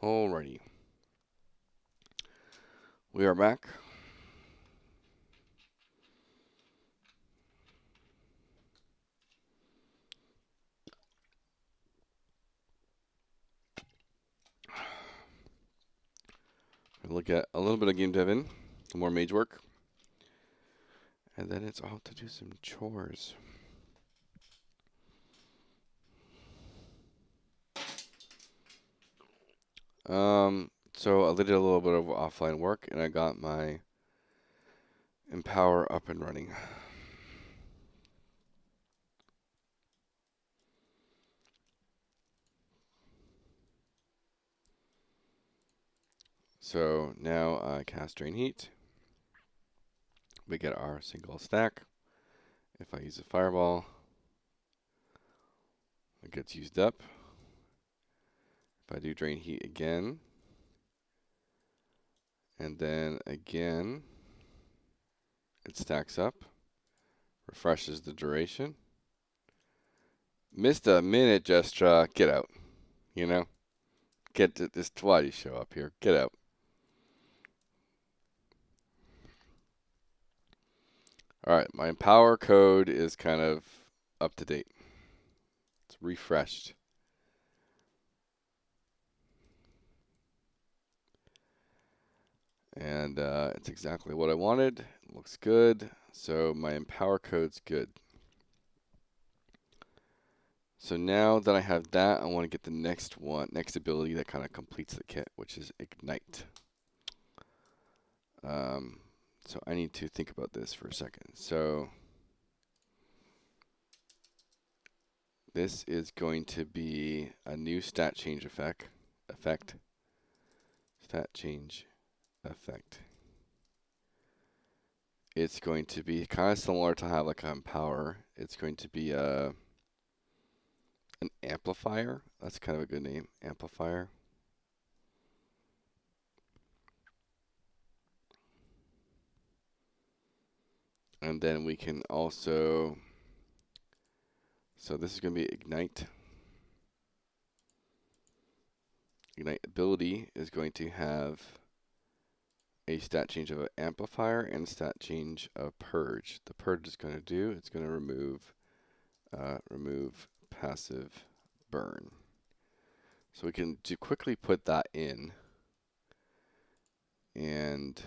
Alrighty. We are back. We'll look at a little bit of game devin, some more mage work, and then it's off to do some chores. So I did a little bit of offline work, and I got my Empower up and running. So now I cast Drain Heat. We get our single stack. If I use a fireball, it gets used up. If I do Drain Heat again, and then again, it stacks up, refreshes the duration. Missed a minute, just get out. You know? Get to this. Why do you show up here? Get out. Alright, my Empower code is kind of up to date. It's refreshed. And it's exactly what I wanted. It looks good. So my Empower code's good. So now that I have that, I want to get the next ability that kind of completes the kit, which is Ignite. So I need to think about this for a second. So this is going to be a new stat change effect. Stat change effect. It's going to be kind of similar to how like Empower. It's going to be an amplifier. That's kind of a good name, amplifier. And then we can also, so this is going to be Ignite. Ignite ability is going to have a stat change of an amplifier and stat change of purge. The purge is going to do, it's going to remove passive burn. So we can quickly put that in, and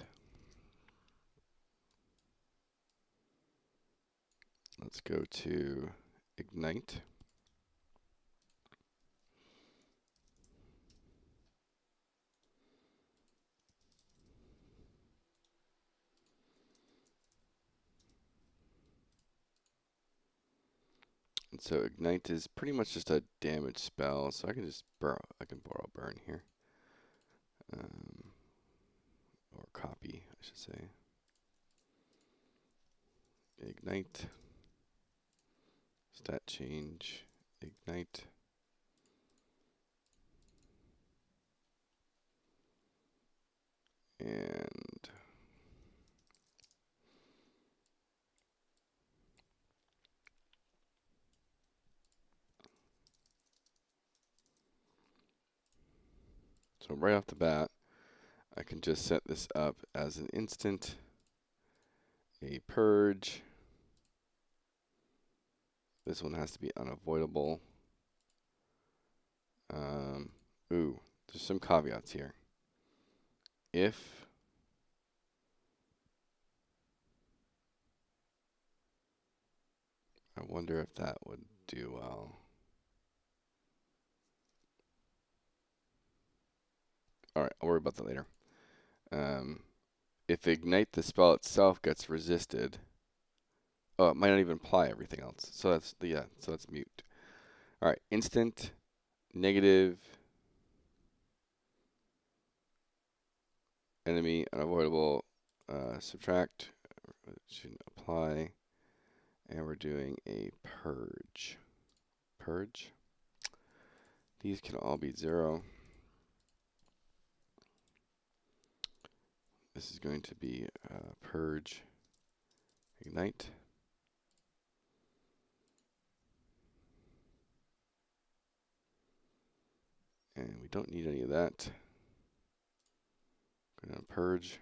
let's go to Ignite. And so Ignite is pretty much just a damage spell, so I can just borrow burn here. Or copy, I should say. Ignite. Stat change. Ignite. And so right off the bat, I can just set this up as an instant, a purge. This one has to be unavoidable. Ooh, there's some caveats here. If I wonder if that would do well. Alright, I'll worry about that later. If Ignite the spell itself gets resisted, oh, it might not even apply everything else. So that's so that's mute. Alright, instant, negative, enemy, unavoidable, subtract, shouldn't apply, and we're doing a purge. Purge. These can all be 0. This is going to be purge, ignite. And we don't need any of that. going to purge.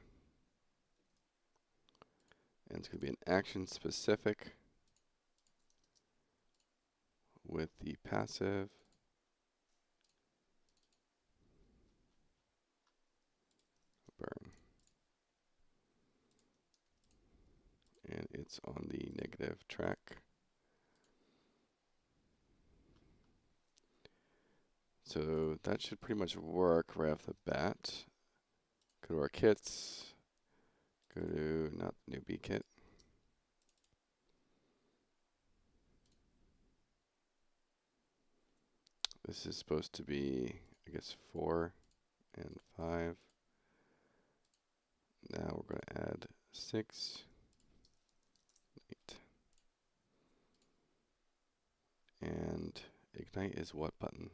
And it's going to be an action specific with the passive. Burn. And it's on the negative track. So that should pretty much work right off the bat. Go to our kits. Go to, not newbie kit. This is supposed to be, I guess, 4 and 5. Now we're going to add 6, 8. And ignite is what button?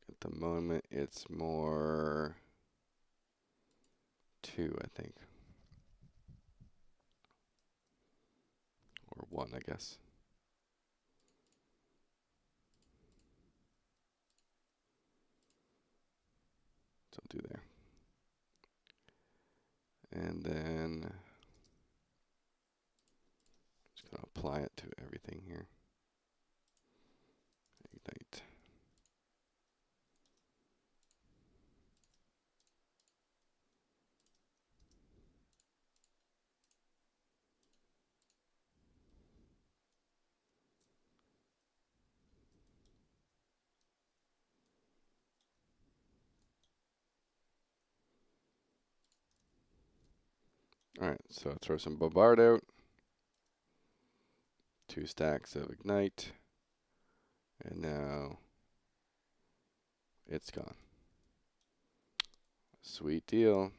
At the moment, it's more 2, I think. Or 1, I guess. So I'll do there. And then just going to apply it to everything here. Ignite. Alright, so throw some bombard out. 2 stacks of ignite. And now it's gone. Sweet deal.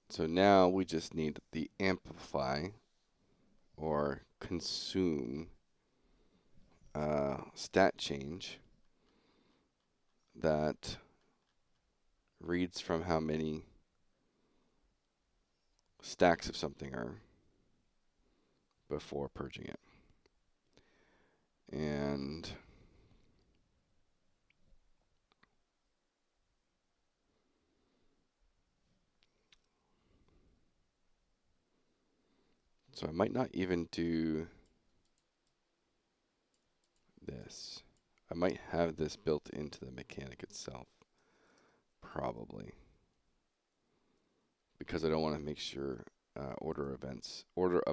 So now we just need the amplify or consume stat change that reads from how many stacks of something are before purging it. And so I might not even do this. I might have this built into the mechanic itself, probably, because I don't want to make sure order of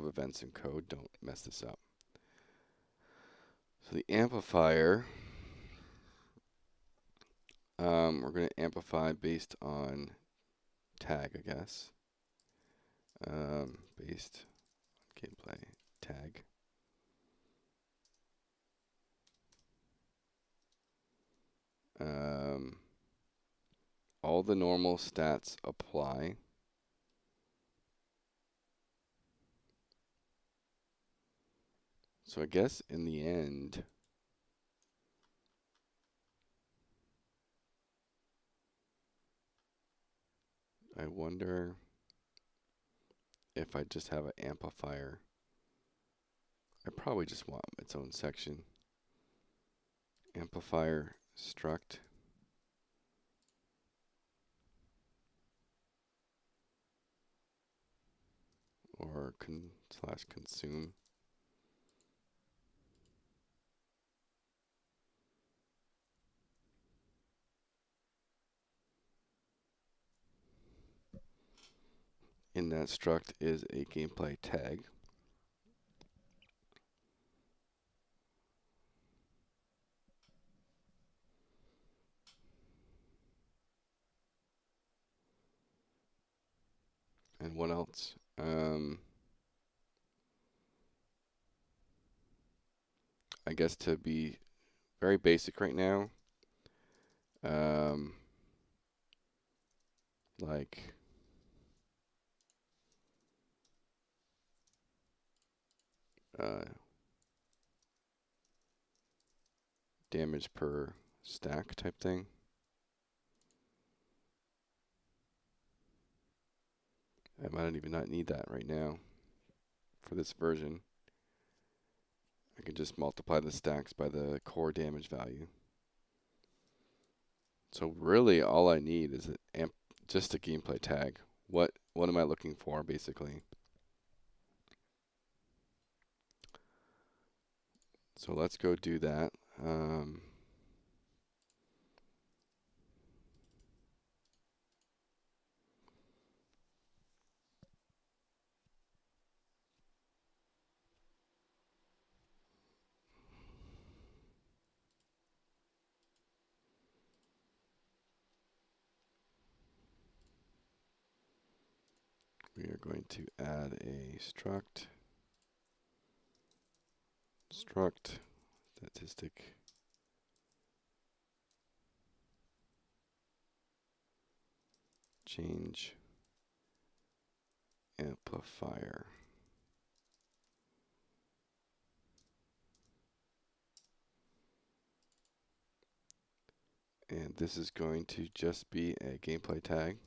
events in code don't mess this up. So the amplifier, we're going to amplify based on tag, I guess. Based on gameplay tag. All the normal stats apply. So I guess in the end, I wonder if I just have an amplifier. I probably just want its own section. Amplifier struct. Or slash consume. In that struct is a gameplay tag. And what else? I guess to be very basic right now, like damage per stack type thing. I might even not need that right now for this version. I can just multiply the stacks by the core damage value. So really all I need is just a gameplay tag. What am I looking for, basically? So let's go do that. We are going to add a struct statistic change amplifier. And this is going to just be a gameplay tag.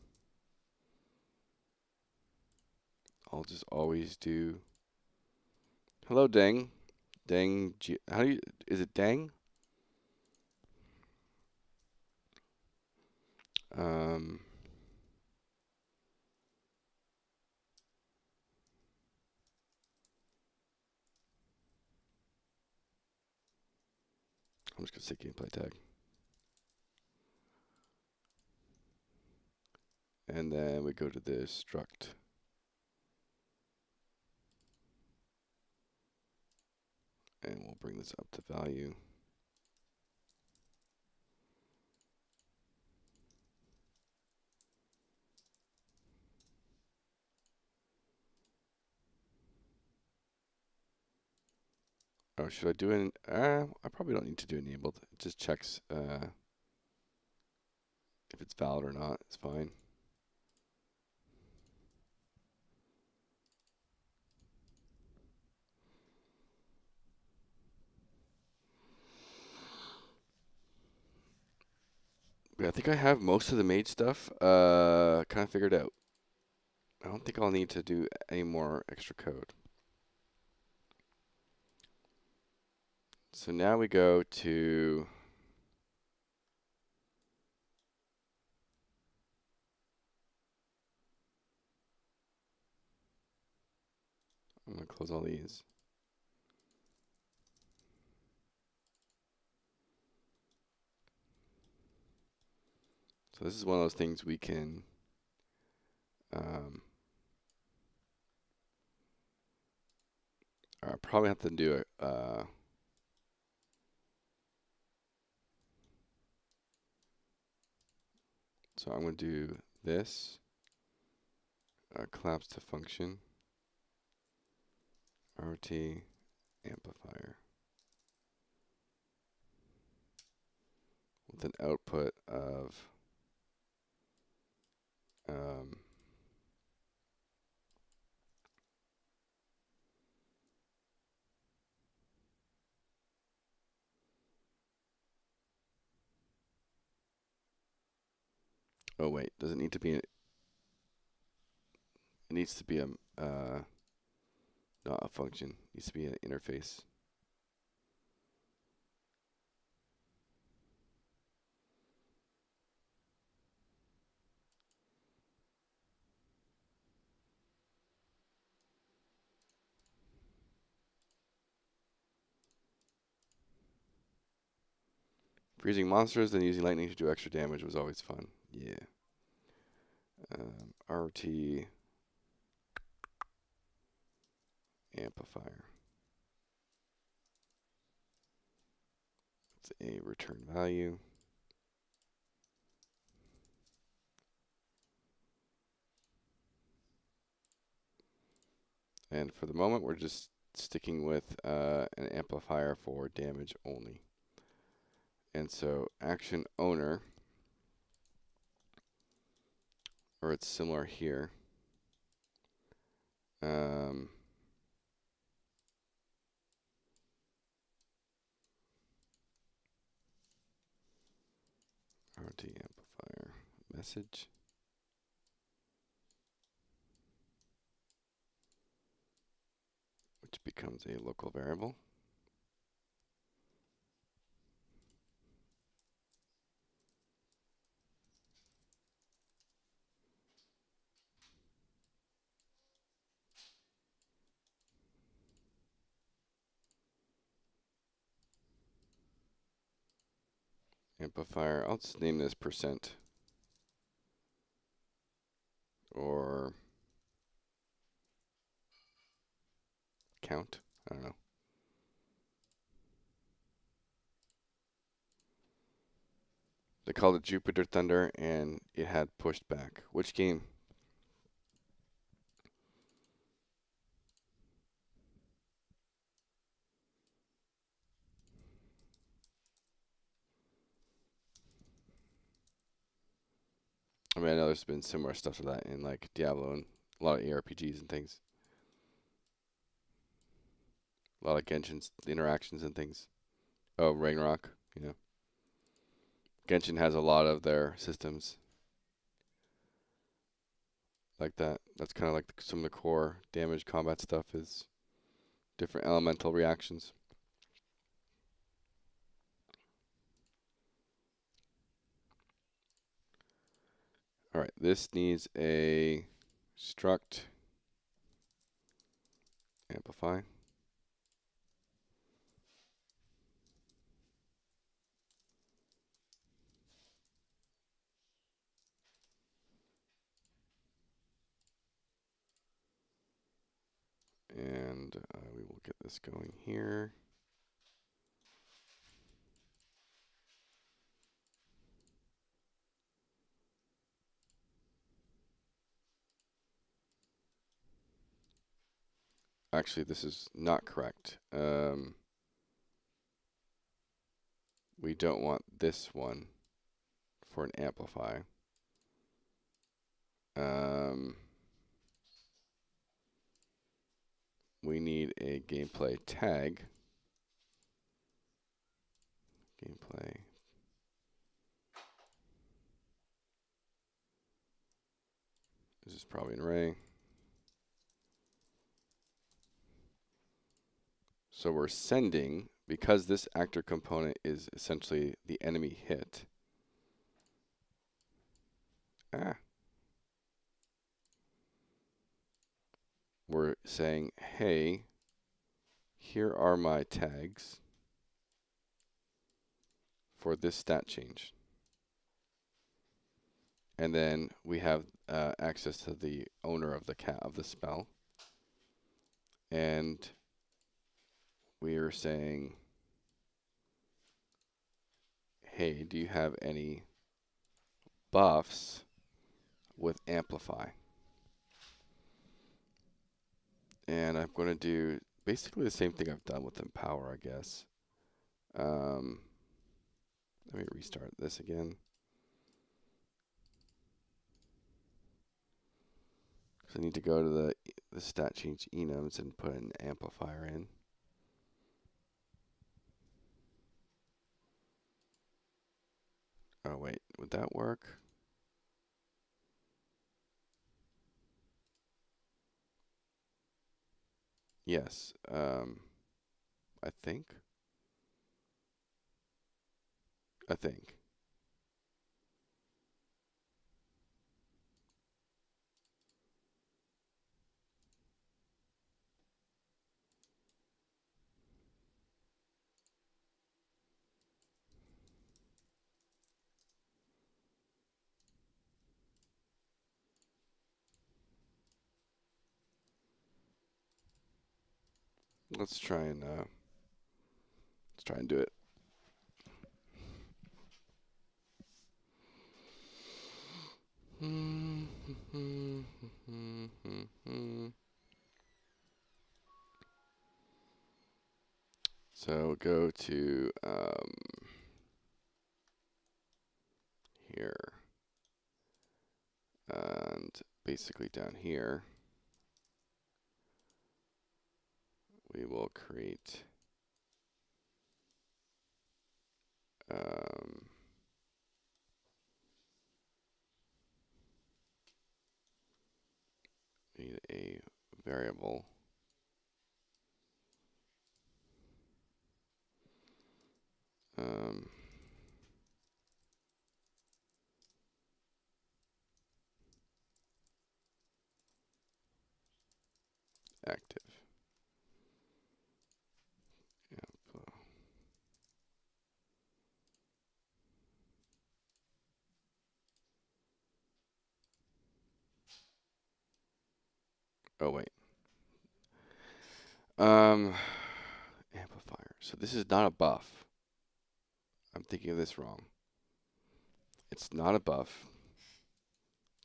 I'll just always do hello Dang. How do you, is it Dang? I'm just gonna say gameplay tag. And then we go to the struct. And we'll bring this up to value. Oh, should I do it? I probably don't need to do enabled. It just checks if it's valid or not. It's fine. But I think I have most of the Mage stuff kind of figured out. I don't think I'll need to do any more extra code. So now we go to I'm going to close all these. So this is one of those things we can I probably have to do it. So I'm going to do this, collapse to function, RT amplifier, with an output of oh wait, does it need to be? It needs to be a not a function. It needs to be an interface. Freezing monsters, then using lightning to do extra damage was always fun. Yeah. RT amplifier. It's a return value. And for the moment, we're just sticking with an amplifier for damage only. And so action owner, or it's similar here. RT amplifier message. Which becomes a local variable. amplifier. I'll just name this percent or count. I don't know. They called it Jupiter Thunder, and it had pushed back. Which game? I mean, I know there's been similar stuff to that in like Diablo and a lot of ARPGs and things. A lot of Genshin's interactions and things. Oh, Ragnarok, yeah. Genshin has a lot of their systems like that. That's kind of like some of the core damage combat stuff is different elemental reactions. All right, this needs a struct amplify. And we will get this going here. Actually, this is not correct. We don't want this one for an amplify. We need a gameplay tag. Gameplay. This is probably an array. So we're sending, because this actor component is essentially the enemy hit. We're saying, hey, here are my tags for this stat change. And then we have access to the owner of the spell. And we are saying, hey, do you have any buffs with amplify? And I'm going to do basically the same thing I've done with empower, I guess. Let me restart this again. So I need to go to the stat change enums and put an amplifier in. Oh wait, would that work? Yes. I think. Let's try and do it. So go to here, and basically down here, we will create need a variable active. Oh wait. Amplifier. So this is not a buff. I'm thinking of this wrong. It's not a buff.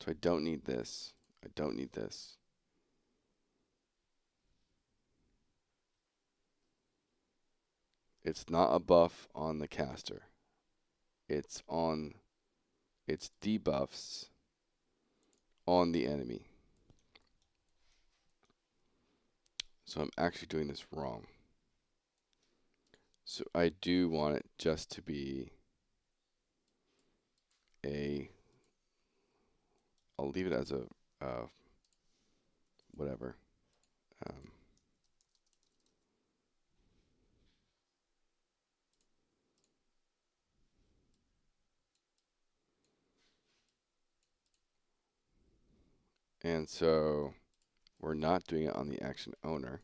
So I don't need this. I don't need this. It's not a buff on the caster. It's debuffs on the enemy. So I'm actually doing this wrong. So I do want it just to be I'll leave it as a whatever. And so we're not doing it on the action owner.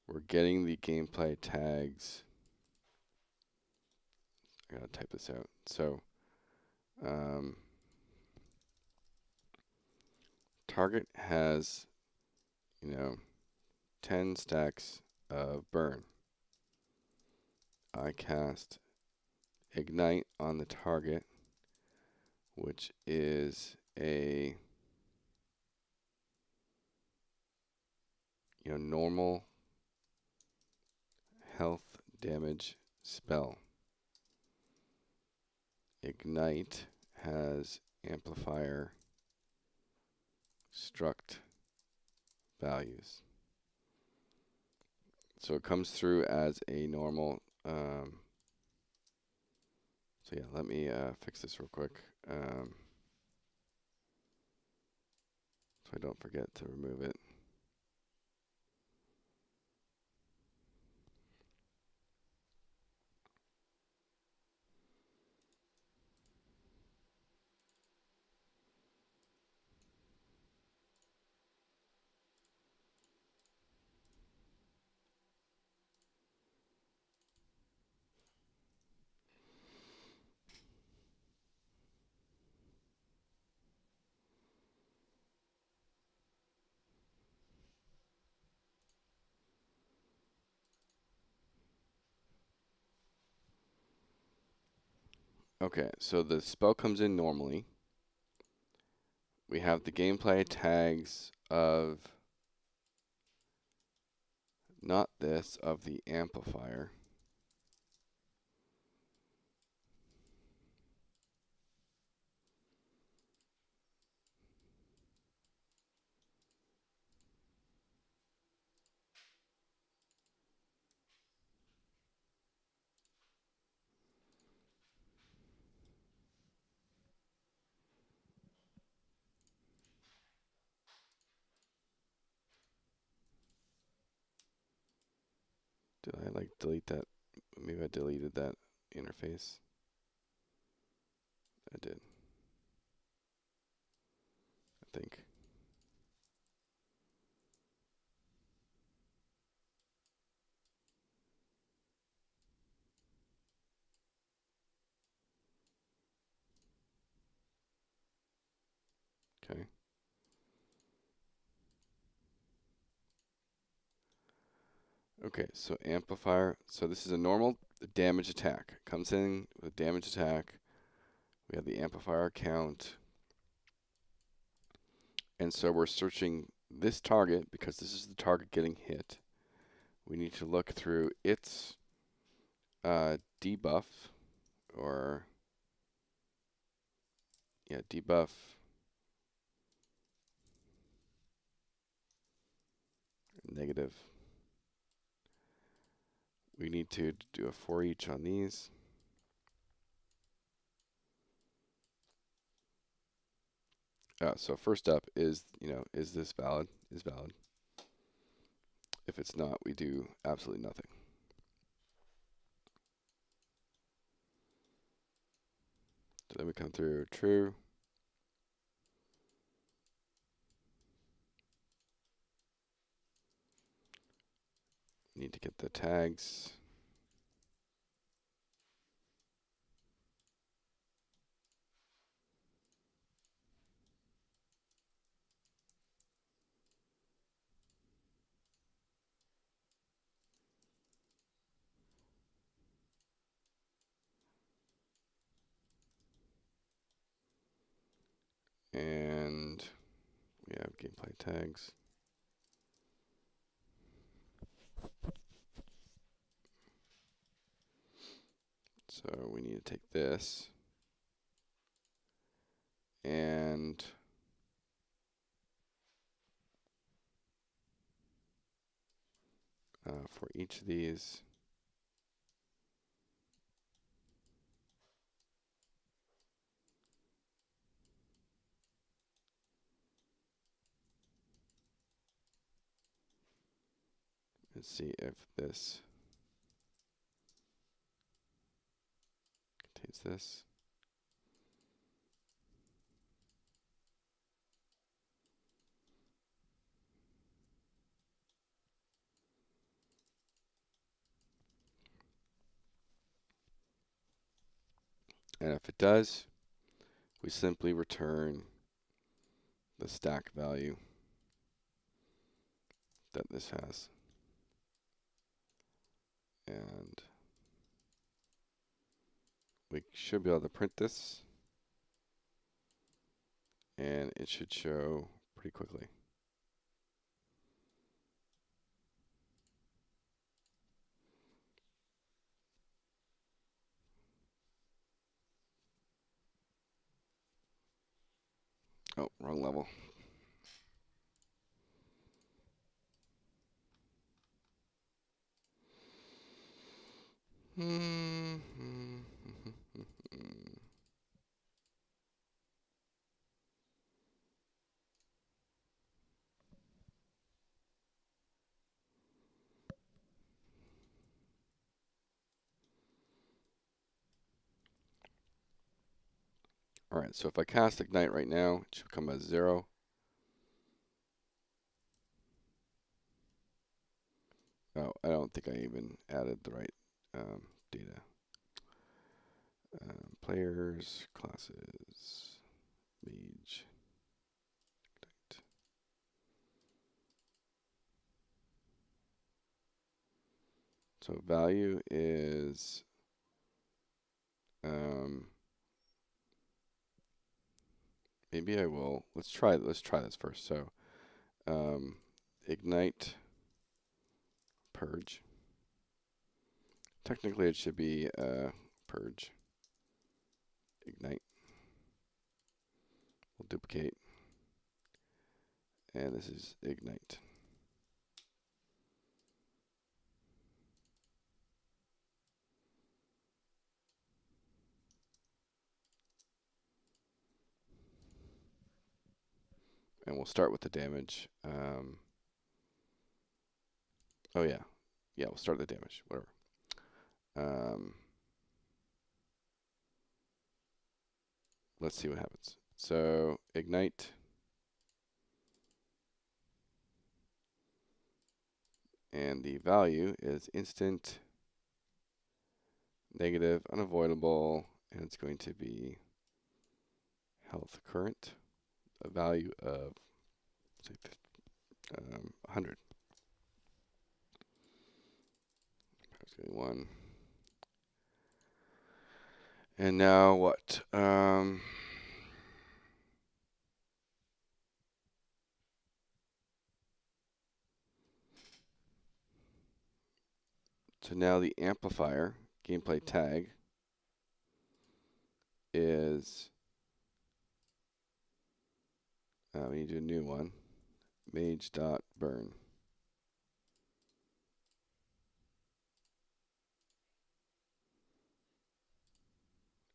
We're getting the gameplay tags. I gotta type this out. So target has, 10 stacks of burn. I cast ignite on the target, which is a normal health damage spell. Ignite has amplifier struct values. So it comes through as a normal. So yeah, let me fix this real quick. So I don't forget to remove it. Okay, so the spell comes in normally. We have the gameplay tags of, not this, of the amplifier. Did I delete that? Maybe I deleted that interface. I did. I think. Okay. Okay, so amplifier. So this is a normal damage attack. Comes in with a damage attack. We have the amplifier count. And so we're searching this target because this is the target getting hit. We need to look through its debuff or debuff. Negative. We need to do a for each on these. So first up is, is this valid? Is valid. If it's not, we do absolutely nothing. So then we come through true. Need to get the tags. And we have gameplay tags. So we need to take this and for each of these, let's see if this contains this. And if it does, we simply return the stack value that this has. And we should be able to print this, and it should show pretty quickly. Oh, wrong level. Alright, so if I cast Ignite right now, it should come as 0. Oh, I don't think I even added the right data. Players, classes, Mage, Ignite. So value is maybe I will. Let's try this first. So Ignite purge. Technically, it should be purge. Ignite. We'll duplicate. And this is Ignite. And we'll start with the damage. Oh yeah. Yeah, we'll start the damage. Whatever. Let's see what happens. So Ignite. And the value is instant, negative, unavoidable, and it's going to be health current, a value of say 100. One. And now what? So now the amplifier gameplay tag is, we need to do a new one, Mage.burn.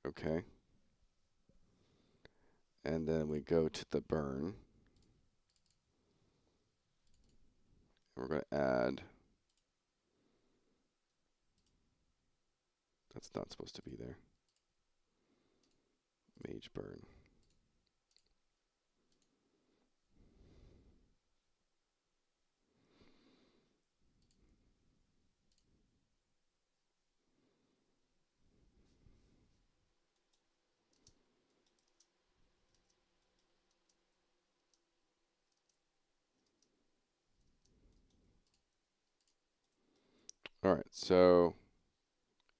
Okay. And then we go to the burn. We're going to add, that's not supposed to be there, Mage burn. All right, so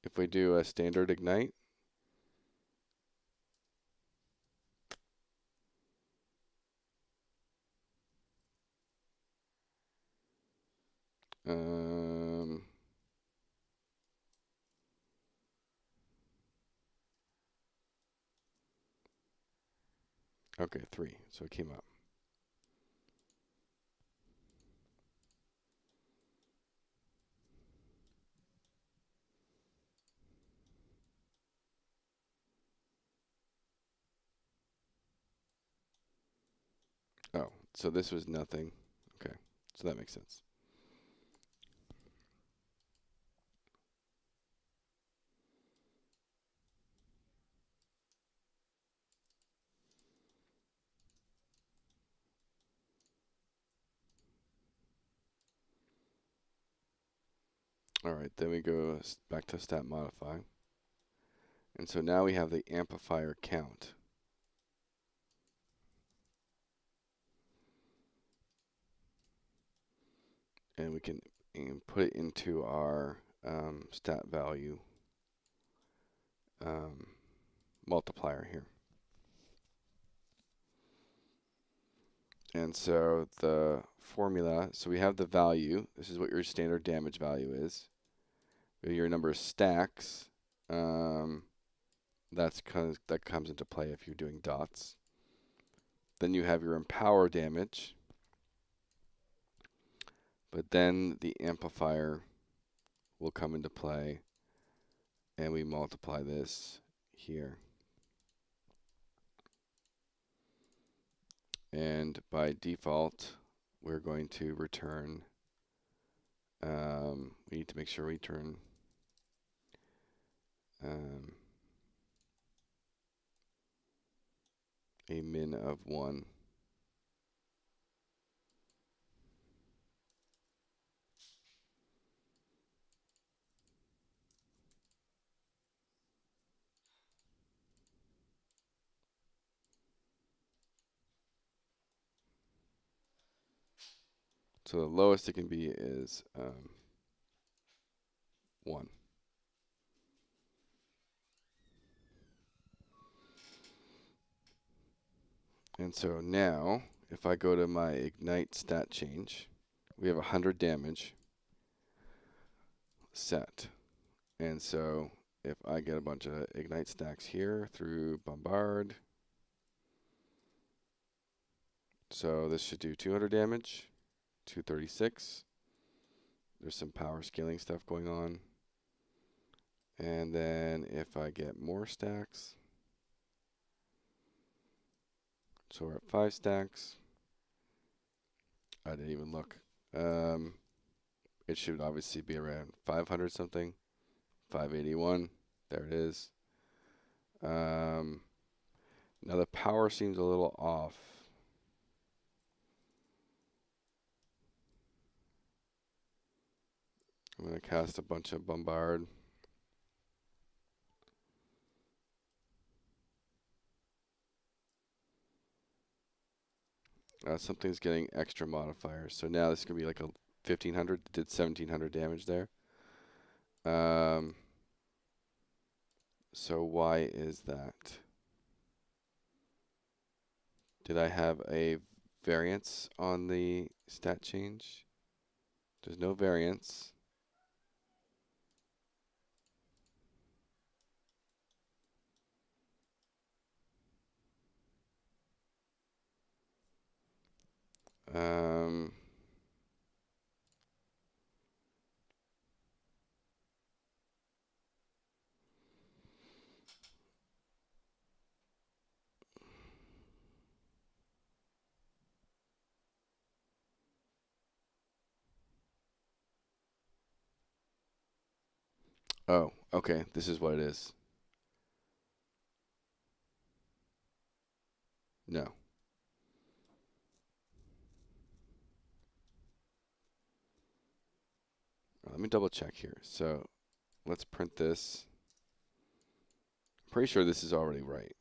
if we do a standard Ignite, Okay, 3. So it came up. Oh, so this was nothing. Okay, so that makes sense. All right, then we go back to stat modify. And so now we have the amplifier count. And we can put it into our stat value multiplier here. And so the formula, so we have the value. This is what your standard damage value is. Your number of stacks, that comes into play if you're doing dots. Then you have your empower damage. But then the amplifier will come into play, and we multiply this here. And by default, we're going to return, we need to make sure we return a min of 1. So the lowest it can be is 1. And so now, if I go to my ignite stat change, we have 100 damage set. And so if I get a bunch of ignite stacks here through bombard, so this should do 200 damage, 236. There's some power scaling stuff going on. And then if I get more stacks, so we're at 5 stacks. I didn't even look. It should obviously be around 500 something. 581. There it is. Now the power seems a little off. I'm going to cast a bunch of bombard. Something's getting extra modifiers. So now this is going to be like a 1500. It did 1700 damage there. So why is that? Did I have a variance on the stat change? There's no variance. Oh, okay. This is what it is. No. Let me double check here. So let's print this. I'm pretty sure this is already right.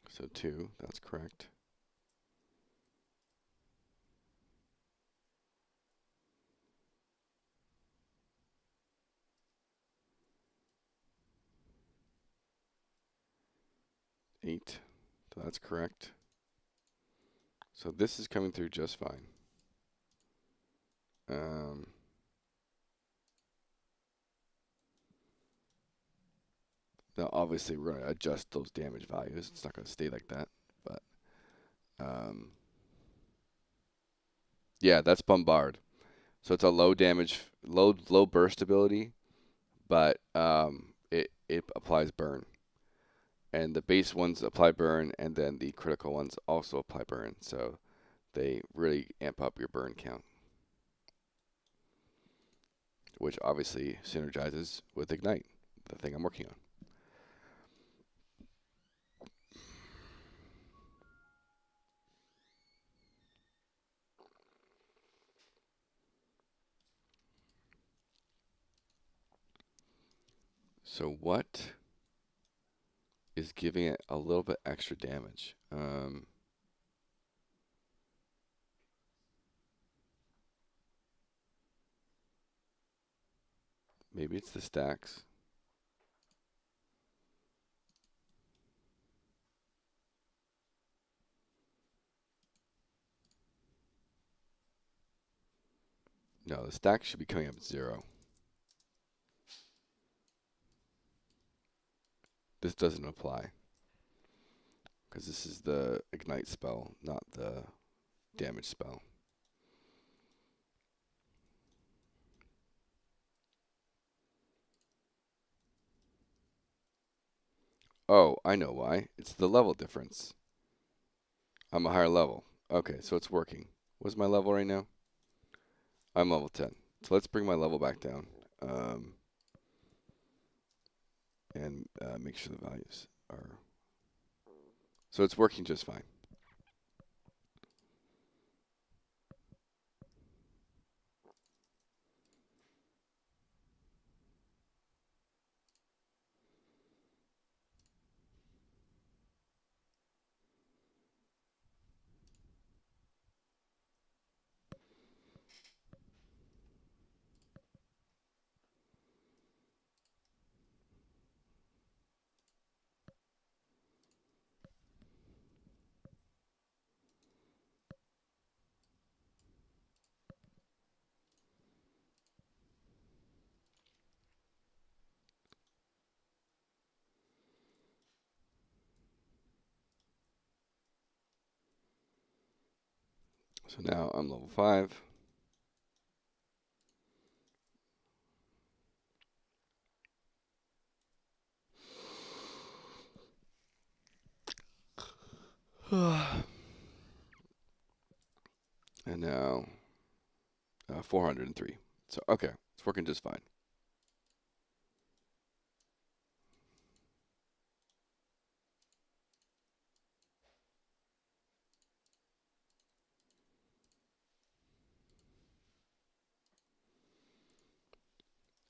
So 2, that's correct. 8. So that's correct. So this is coming through just fine. Now, obviously, we're going to adjust those damage values. It's not going to stay like that. But, yeah, that's Bombard. So it's a low damage, low burst ability, but it applies burn. And the base ones apply burn, and then the critical ones also apply burn. So they really amp up your burn count, which obviously synergizes with Ignite, the thing I'm working on. So what is giving it a little bit extra damage? Maybe it's the stacks. No, the stacks should be coming up 0. This doesn't apply, because this is the Ignite spell, not the damage spell. Oh, I know why. It's the level difference. I'm a higher level. Okay, so it's working. What's my level right now? I'm level 10. So let's bring my level back down. And make sure the values are... So it's working just fine. So now I'm level 5. And now 403. So, okay, it's working just fine.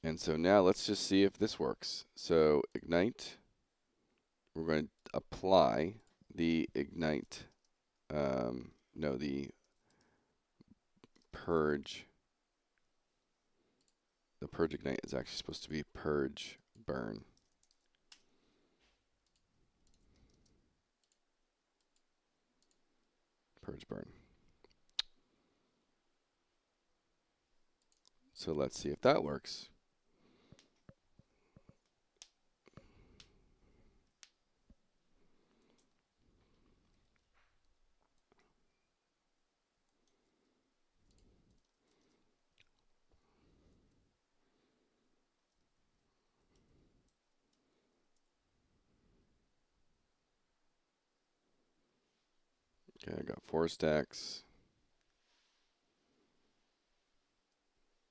And so now let's just see if this works. So Ignite, we're going to apply the Ignite, no, the Purge. The Purge Ignite is actually supposed to be Purge Burn. Purge Burn. So let's see if that works. Okay, I got 4 stacks.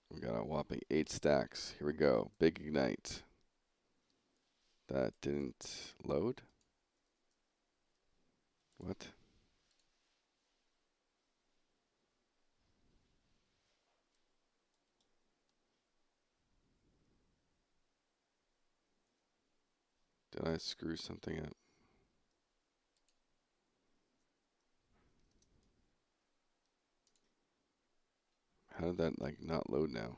We got a whopping 8 stacks. Here we go. Big Ignite. That didn't load. What? Did I screw something up? How did that like not load now?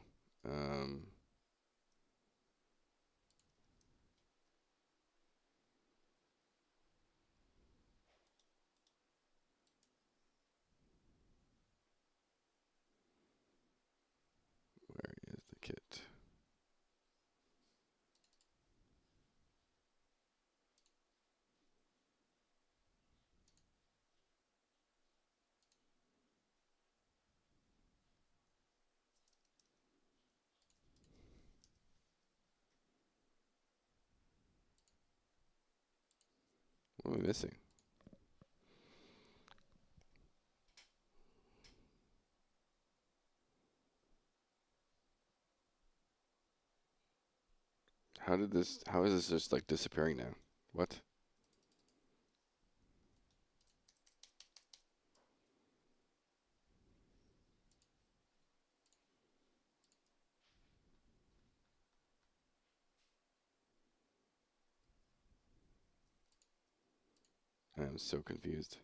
What am I missing? How is this just like disappearing now? What? I am so confused.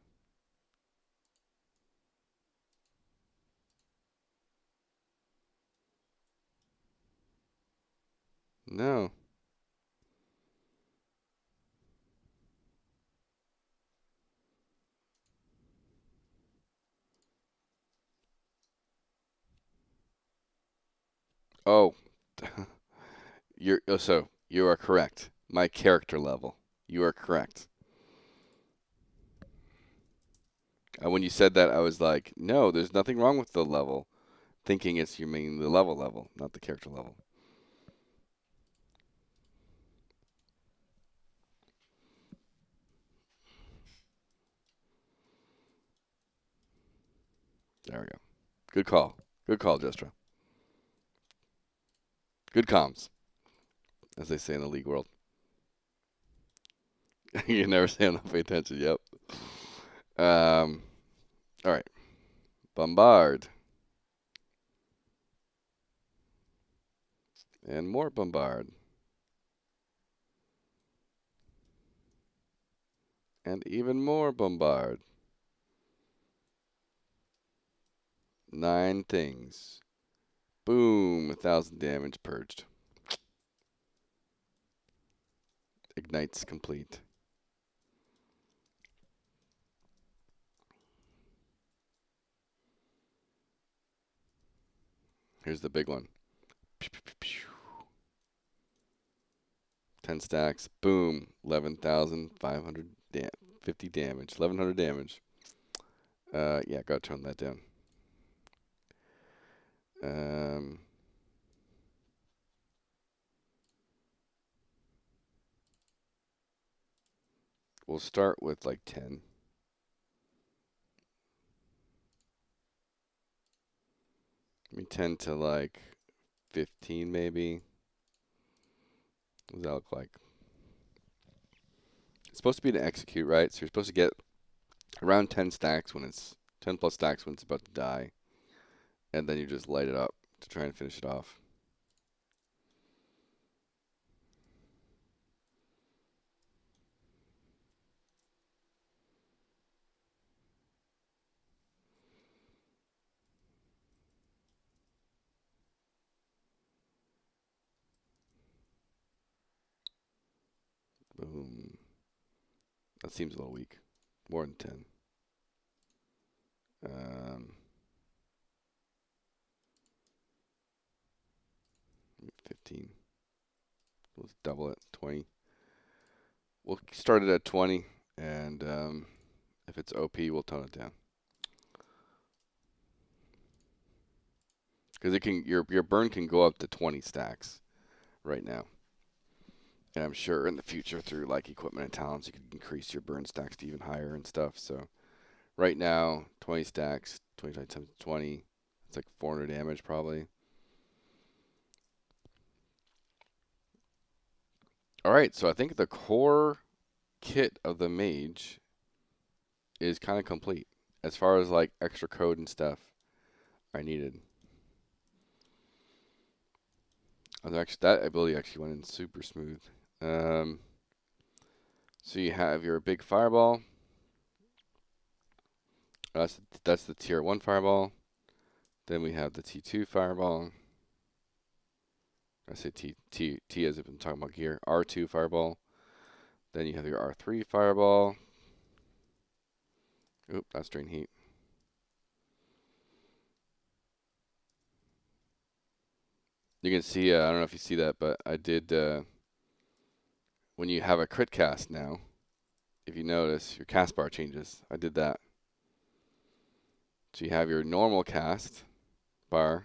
No. Oh. You are correct. My character level. You are correct. When you said that, I was like, no, there's nothing wrong with the level. Thinking you mean the level, not the character level. There we go. Good call. Good call, Jestra. Good comms, as they say in the League world. You never say enough pay attention. Yep. All right. Bombard. And more bombard. And even more bombard. 9 things. Boom. 1,000 damage purged. Ignites complete. Here's the big one. 10 stacks. Boom. 11,550 damage. 1,100 damage. Yeah, gotta tone that down. We'll start with like 10. Maybe 10 to like 15 maybe. What does that look like? It's supposed to be to execute, right? So you're supposed to get around 10 stacks when it's 10 plus stacks when it's about to die. And then you just light it up to try and finish it off. Boom. That seems a little weak. More than 10. 15. Let's double it. 20. We'll start it at 20, and if it's OP, we'll tone it down. Because your burn can go up to 20 stacks right now. And I'm sure in the future through like equipment and talents, you can increase your burn stacks to even higher and stuff. So right now, 20 stacks, 20 times 20, it's like 400 damage probably. All right, so I think the core kit of the Mage is kind of complete as far as like extra code and stuff I needed. That ability actually went in super smooth. So you have your big fireball. That's the tier 1 fireball. Then we have the T2 fireball. I say T as if I'm talking about gear. R2 fireball. Then you have your R3 fireball. Oop, that's drain heat. You can see, I don't know if you see that, but I did, when you have a crit cast now, if you notice, your cast bar changes. I did that. So you have your normal cast bar,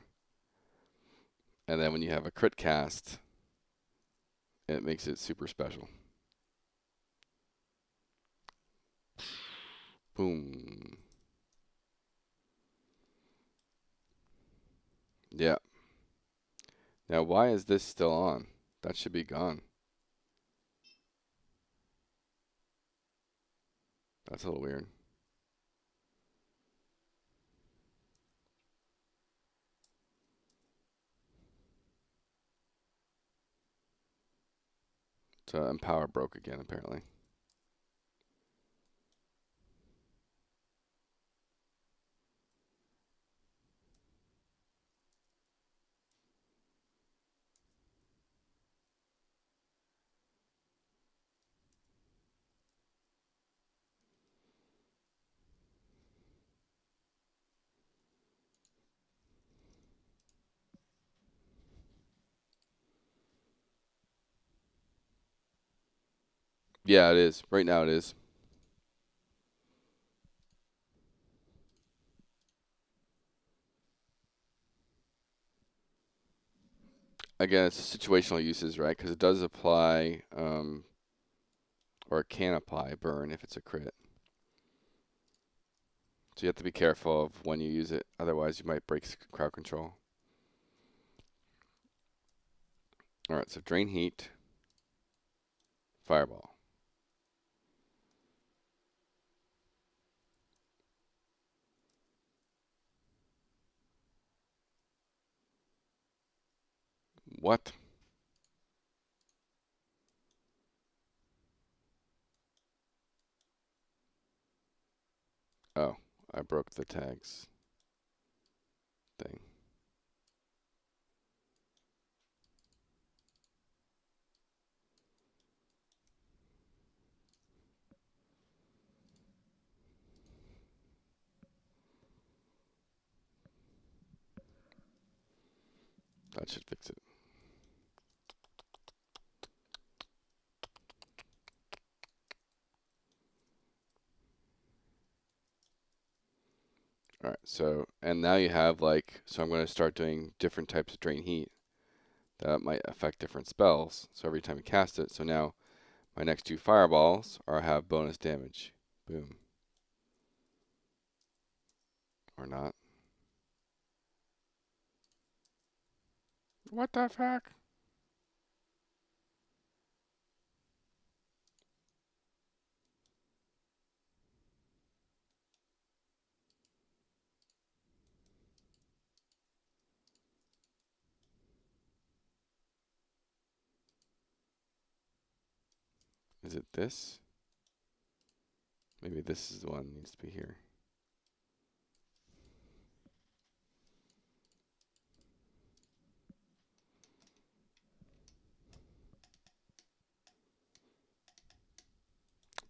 and then when you have a crit cast, it makes it super special. Boom. Yeah. Now, why is this still on? That should be gone. That's a little weird. So Empower broke again, apparently. Yeah, it is. Right now it is. Again, it's situational uses, right? Because it does apply, or it can apply burn if it's a crit. So you have to be careful of when you use it. Otherwise, you might break crowd control. All right, so drain heat, fireball. What? Oh, I broke the tags thing. That should fix it. All right, so, and now you have like, so I'm going to start doing different types of drain heat that might affect different spells. So every time you cast it, so now my next two fireballs are have bonus damage. Boom. Or not. What the fuck? Is it this? Maybe this is the one that needs to be here.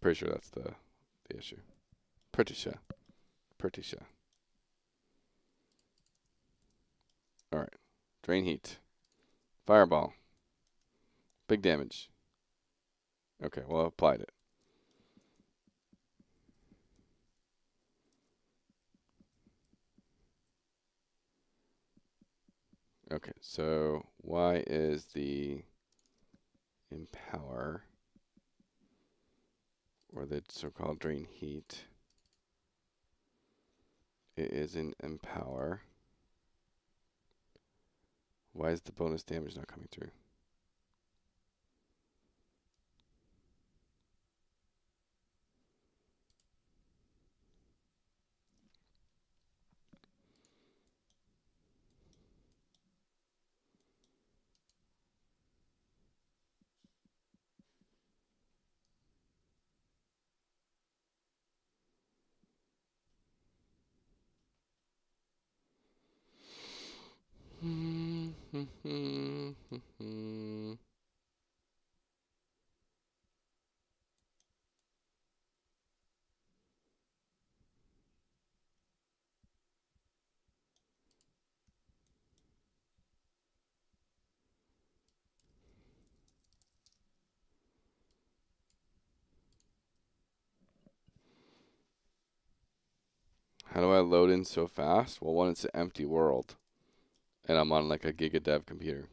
Pretty sure that's the issue. Pretty sure. Pretty sure. All right. Drain heat. Fireball. Big damage. Okay, well, I applied it. Okay, so why is the empower, or the so-called drain heat, it is in empower. Why is the bonus damage not coming through? How do I load in so fast? Well, one, it's an empty world, and I'm on like a gigadev computer.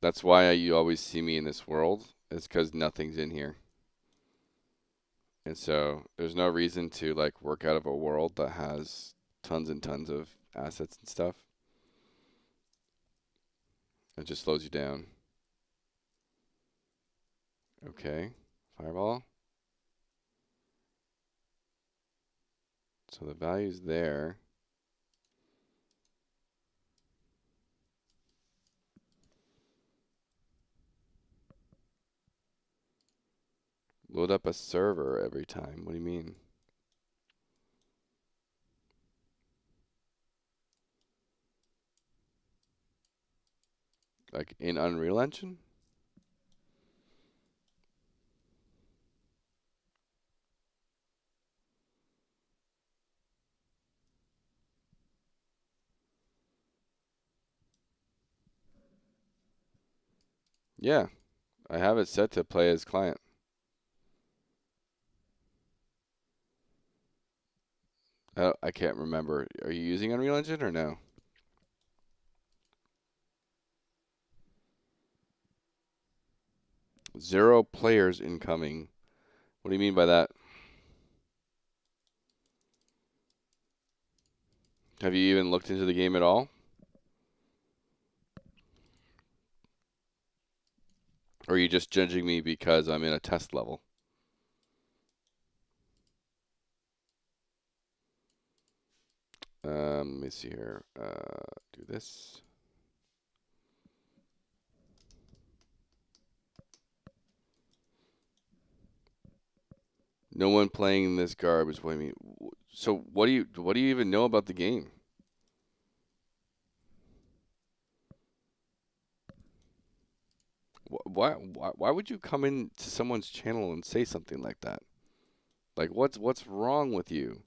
That's why you always see me in this world, is because nothing's in here. And so there's no reason to like work out of a world that has tons and tons of assets and stuff. It just slows you down. Okay, fireball. So the value's there. Load up a server every time. What do you mean? Like in Unreal Engine? Yeah, I have it set to play as client. I can't remember. Are you using Unreal Engine or no? Zero players incoming. What do you mean by that? Have you even looked into the game at all? Or are you just judging me because I'm in a test level? Let me see here. Do this. No one playing this garbage. What do you mean? So what do you even know about the game? Why would you come into someone's channel and say something like that? Like what's wrong with you?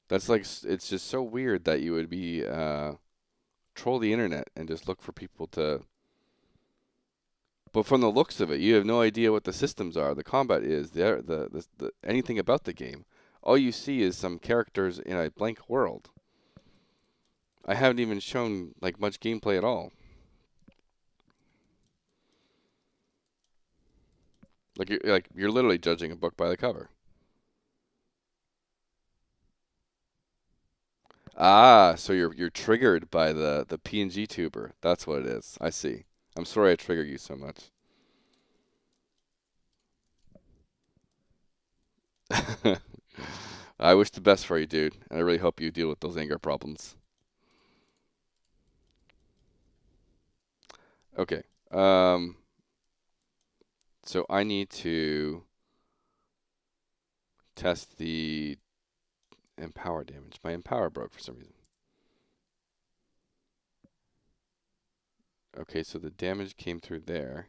That's like it's just so weird that you would be troll the internet and just look for people to. But from the looks of it, you have no idea what the systems are, the combat is, the anything about the game. All you see is some characters in a blank world. I haven't even shown like much gameplay at all. You're literally judging a book by the cover. Ah, so you're triggered by the PNG tuber. That's what it is. I see. I'm sorry I triggered you so much. I wish the best for you, dude, and I really hope you deal with those anger problems. Okay. So I need to test the empower damage. My empower broke for some reason. Okay, so the damage came through there.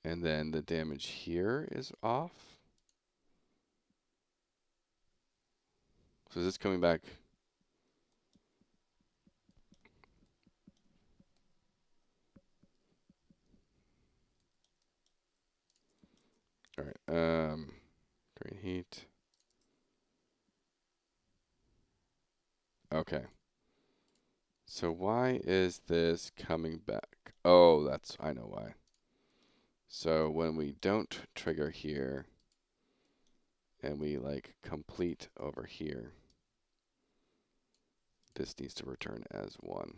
And then the damage here is off. So is this coming back? All right. Green heat. Okay. So why is this coming back? Oh, I know why. So when we don't trigger here and we like complete over here, this needs to return as 1.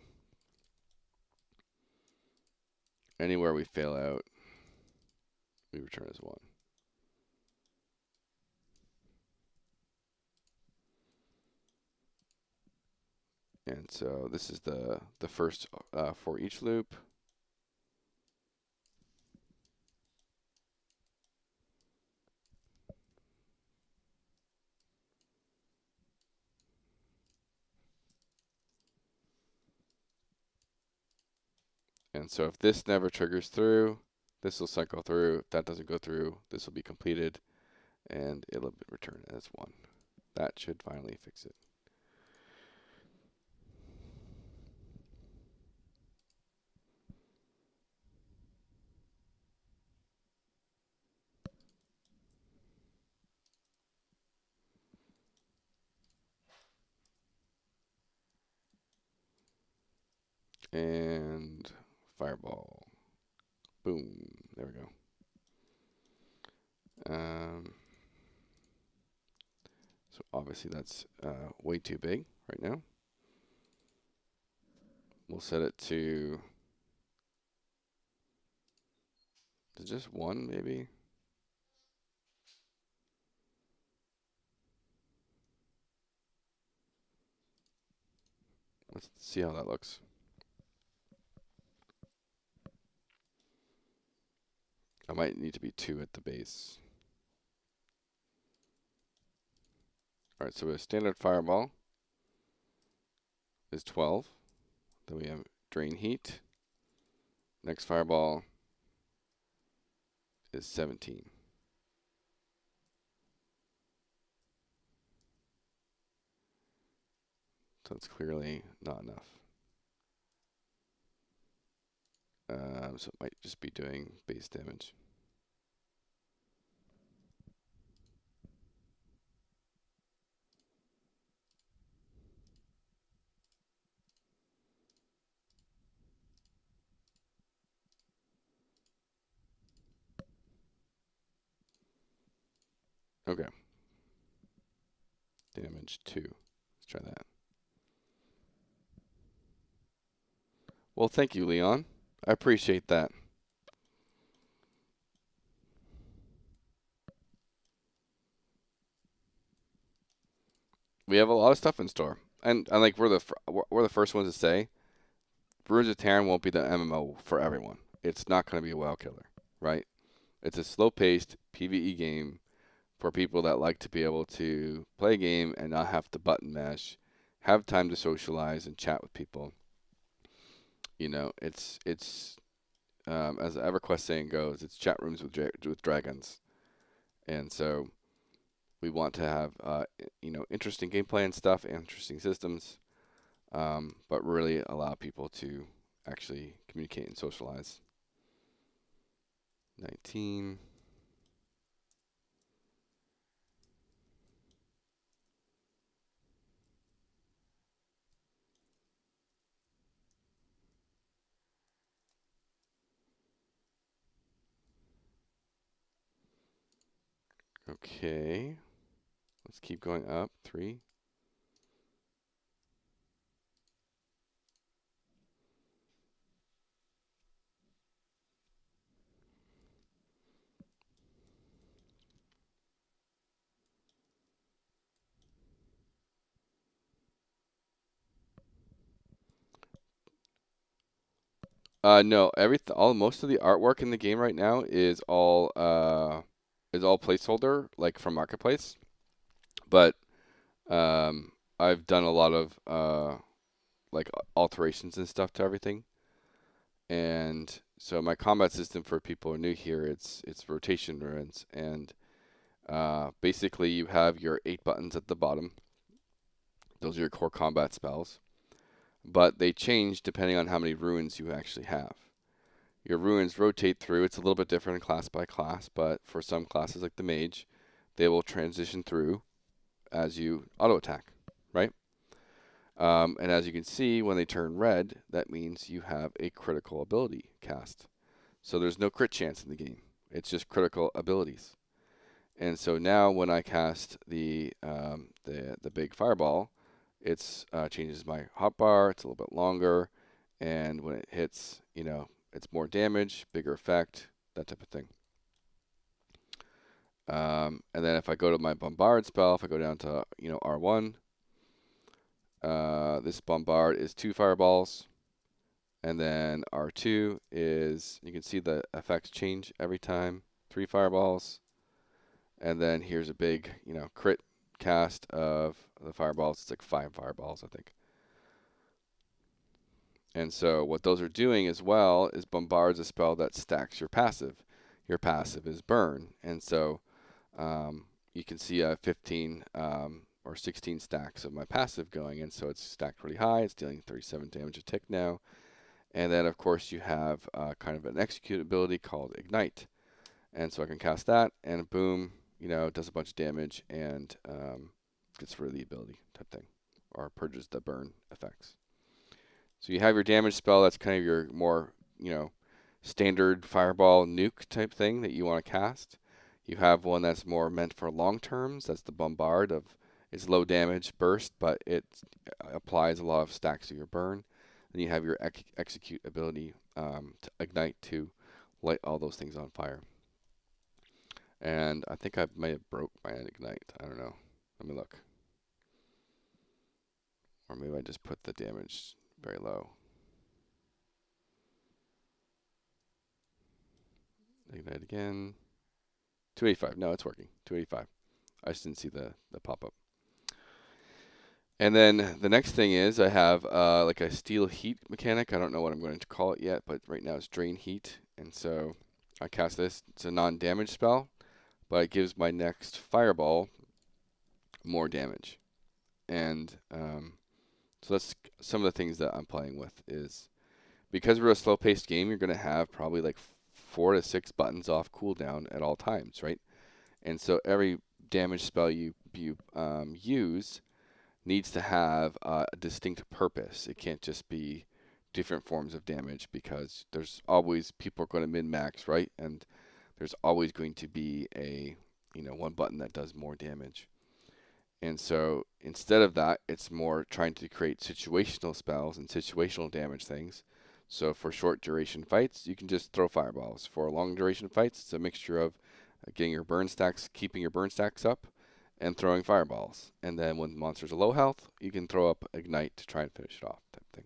Anywhere we fail out, we return as 1. And so this is the first for each loop. And so if this never triggers through, this will cycle through. If that doesn't go through, this will be completed, and it'll return as 1. That should finally fix it. And fireball. Boom. There we go. So obviously that's way too big right now. We'll set it to just 1 maybe. Let's see how that looks. I might need to be 2 at the base. All right, so a standard fireball is 12. Then we have drain heat. Next fireball is 17. So it's clearly not enough. So it might just be doing base damage. Okay. Damage 2. Let's try that. Well, thank you, Leon. I appreciate that. We have a lot of stuff in store, and like we're the first ones to say, Ruins of Tearyn won't be the MMO for everyone. It's not going to be a WoW killer, right? It's a slow-paced PvE game for people that like to be able to play a game and not have to button mash, have time to socialize and chat with people. You know, it's as the EverQuest saying goes, it's chat rooms with dragons, and so we want to have interesting gameplay and stuff, interesting systems, but really allow people to actually communicate and socialize. 19. Okay. Let's keep going up. 3. No, most of the artwork in the game right now is all placeholder, like from Marketplace. But I've done a lot of like alterations and stuff to everything. And so my combat system for people who are new here, it's rotation runes, and basically you have your 8 buttons at the bottom. Those are your core combat spells, but they change depending on how many runes you actually have. Your runes rotate through. It's a little bit different class by class, but for some classes like the Mage, they will transition through as you auto attack, right? And as you can see, when they turn red, that means you have a critical ability cast. So there's no crit chance in the game. It's just critical abilities. And so now when I cast the big fireball, it changes my hotbar. It's a little bit longer, and when it hits, it's more damage, bigger effect, that type of thing. And then if I go to my bombard spell, if I go down to R1, this bombard is 2 fireballs, and then R2 is, you can see the effects change every time, 3 fireballs, and then here's a big crit cast of the fireballs. It's like 5 fireballs, I think. And so what those are doing as well is bombard's a spell that stacks your passive. Your passive is burn, and so you can see 15 or 16 stacks of my passive going, and so it's stacked pretty high. It's dealing 37 damage a tick now. And then, of course, you have kind of an execute ability called Ignite. And so I can cast that, and boom, it does a bunch of damage and gets rid of the ability type thing, or purges the burn effects. So you have your damage spell. That's kind of your more, standard fireball nuke type thing that you want to cast. You have one that's more meant for long terms. That's the bombard of it's low damage burst, but it applies a lot of stacks to your burn. Then you have your execute ability to ignite to light all those things on fire. And I think I may have broke my ignite. I don't know. Let me look. Or maybe I just put the damage very low. Ignite again. 285. No, it's working. 285. I just didn't see the pop-up. And then the next thing is I have like a steal heat mechanic. I don't know what I'm going to call it yet, but right now it's drain heat. And so I cast this. It's a non-damage spell, but it gives my next fireball more damage. And so that's some of the things that I'm playing with is because we're a slow-paced game, you're going to have probably like 4 to 6 buttons off cooldown at all times, right? And so every damage spell you use needs to have a distinct purpose. It can't just be different forms of damage because there's always people are going to min-max, right? And there's always going to be a one button that does more damage. And so instead of that, it's more trying to create situational spells and situational damage things. So for short duration fights, you can just throw fireballs. For long duration fights, it's a mixture of getting your burn stacks, keeping your burn stacks up, and throwing fireballs. And then when monsters are low health, you can throw up ignite to try and finish it off, type thing.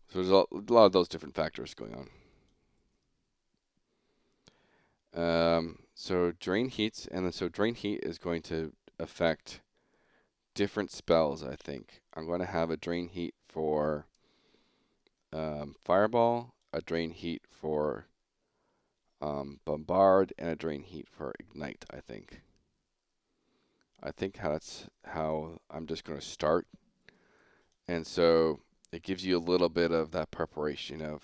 So there's a lot of those different factors going on. So drain heats, and then so drain heat is going to affect different spells, I think. I'm going to have a drain heat for fireball, a drain heat for bombard, and a drain heat for ignite, I think. I think that's how I'm just going to start. And so it gives you a little bit of that preparation of,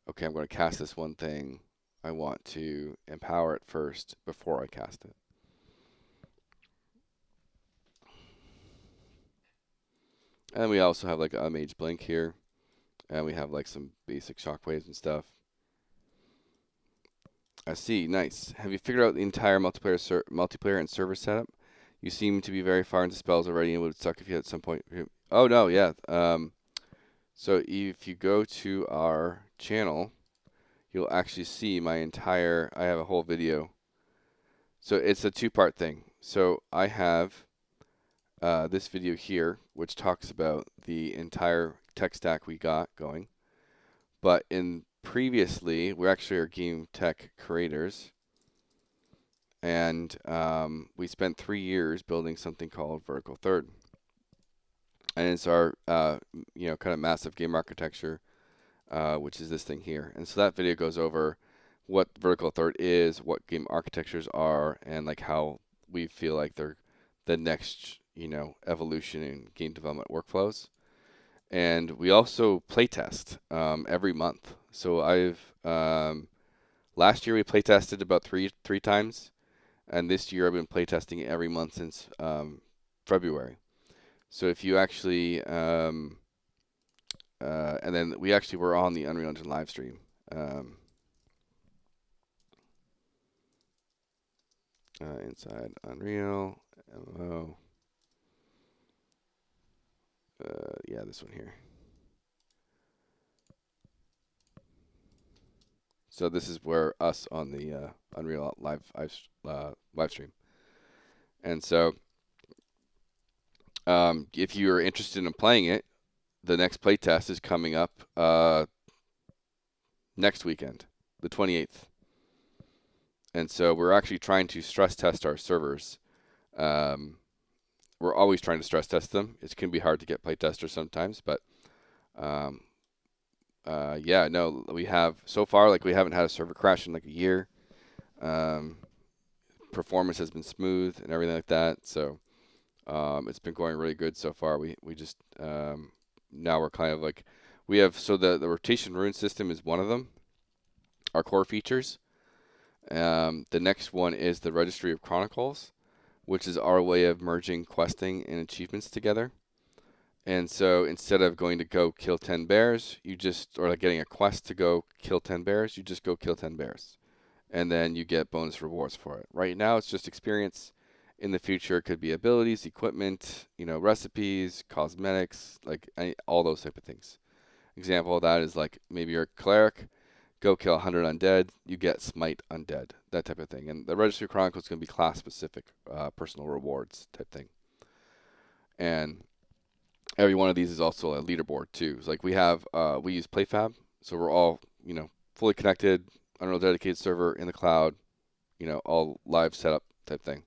okay, I'm going to cast this one thing. I want to empower it first before I cast it. And we also have like a Mage Blink here. And we have like some basic shockwaves and stuff. I see, nice. Have you figured out the entire multiplayer and server setup? You seem to be very far into spells already, and it would suck if you had at some point. Oh no, yeah. So if you go to our channel, you'll actually see my entire. I have a whole video. So it's a two-part thing. So I have this video here, which talks about the entire tech stack we got going. But previously, we actually are game tech creators. And we spent 3 years building something called Vertical Third. And it's our, kind of massive game architecture, which is this thing here. And so that video goes over what Vertical Third is, what game architectures are, and like how we feel like they're the next, evolution in game development workflows. And we also playtest every month. So last year we playtested about three times. And this year I've been playtesting every month since February. So if you actually, and then we actually were on the Unreal Engine live stream. Inside Unreal, MMO. Yeah, this one here. So this is where us on the Unreal live stream. And so if you're interested in playing it, the next playtest is coming up next weekend, the 28th. And so we're actually trying to stress test our servers. We're always trying to stress test them. It can be hard to get playtesters sometimes, but we have so far, like we haven't had a server crash in like a year. Performance has been smooth and everything like that. So it's been going really good so far. We just now we're kind of like we have the rotation rune system is one of them, our core features. The next one is the Registry of Chronicles, which is our way of merging questing and achievements together. And so instead of going to go kill 10 bears, you just, or like getting a quest to go kill 10 bears, you just go kill 10 bears. And then you get bonus rewards for it. Right now it's just experience. In the future it could be abilities, equipment, recipes, cosmetics, like all those type of things. Example of that is like maybe you're a cleric, go kill 100 undead, you get smite undead, that type of thing. And the Registry of Chronicles is going to be class specific, personal rewards type thing. And every one of these is also a leaderboard too. So like we use PlayFab, so we're all fully connected, Unreal dedicated server in the cloud, all live setup type thing.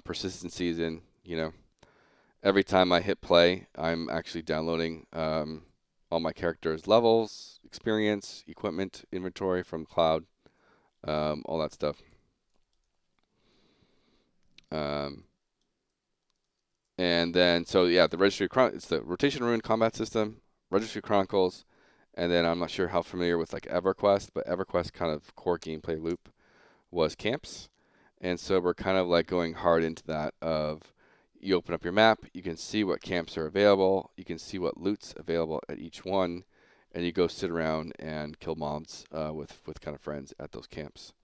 Persistent season, every time I hit play, I'm actually downloading all my characters' levels, experience, equipment, inventory from cloud, all that stuff. And then, so yeah, the Registry of Chronicles, it's the Rotation Ruin combat system, Registry of Chronicles, and then I'm not sure how familiar with like EverQuest, but EverQuest kind of core gameplay loop was camps. And so we're kind of like going hard into that of you open up your map, you can see what camps are available, you can see what loot's available at each one, and you go sit around and kill mobs with kind of friends at those camps.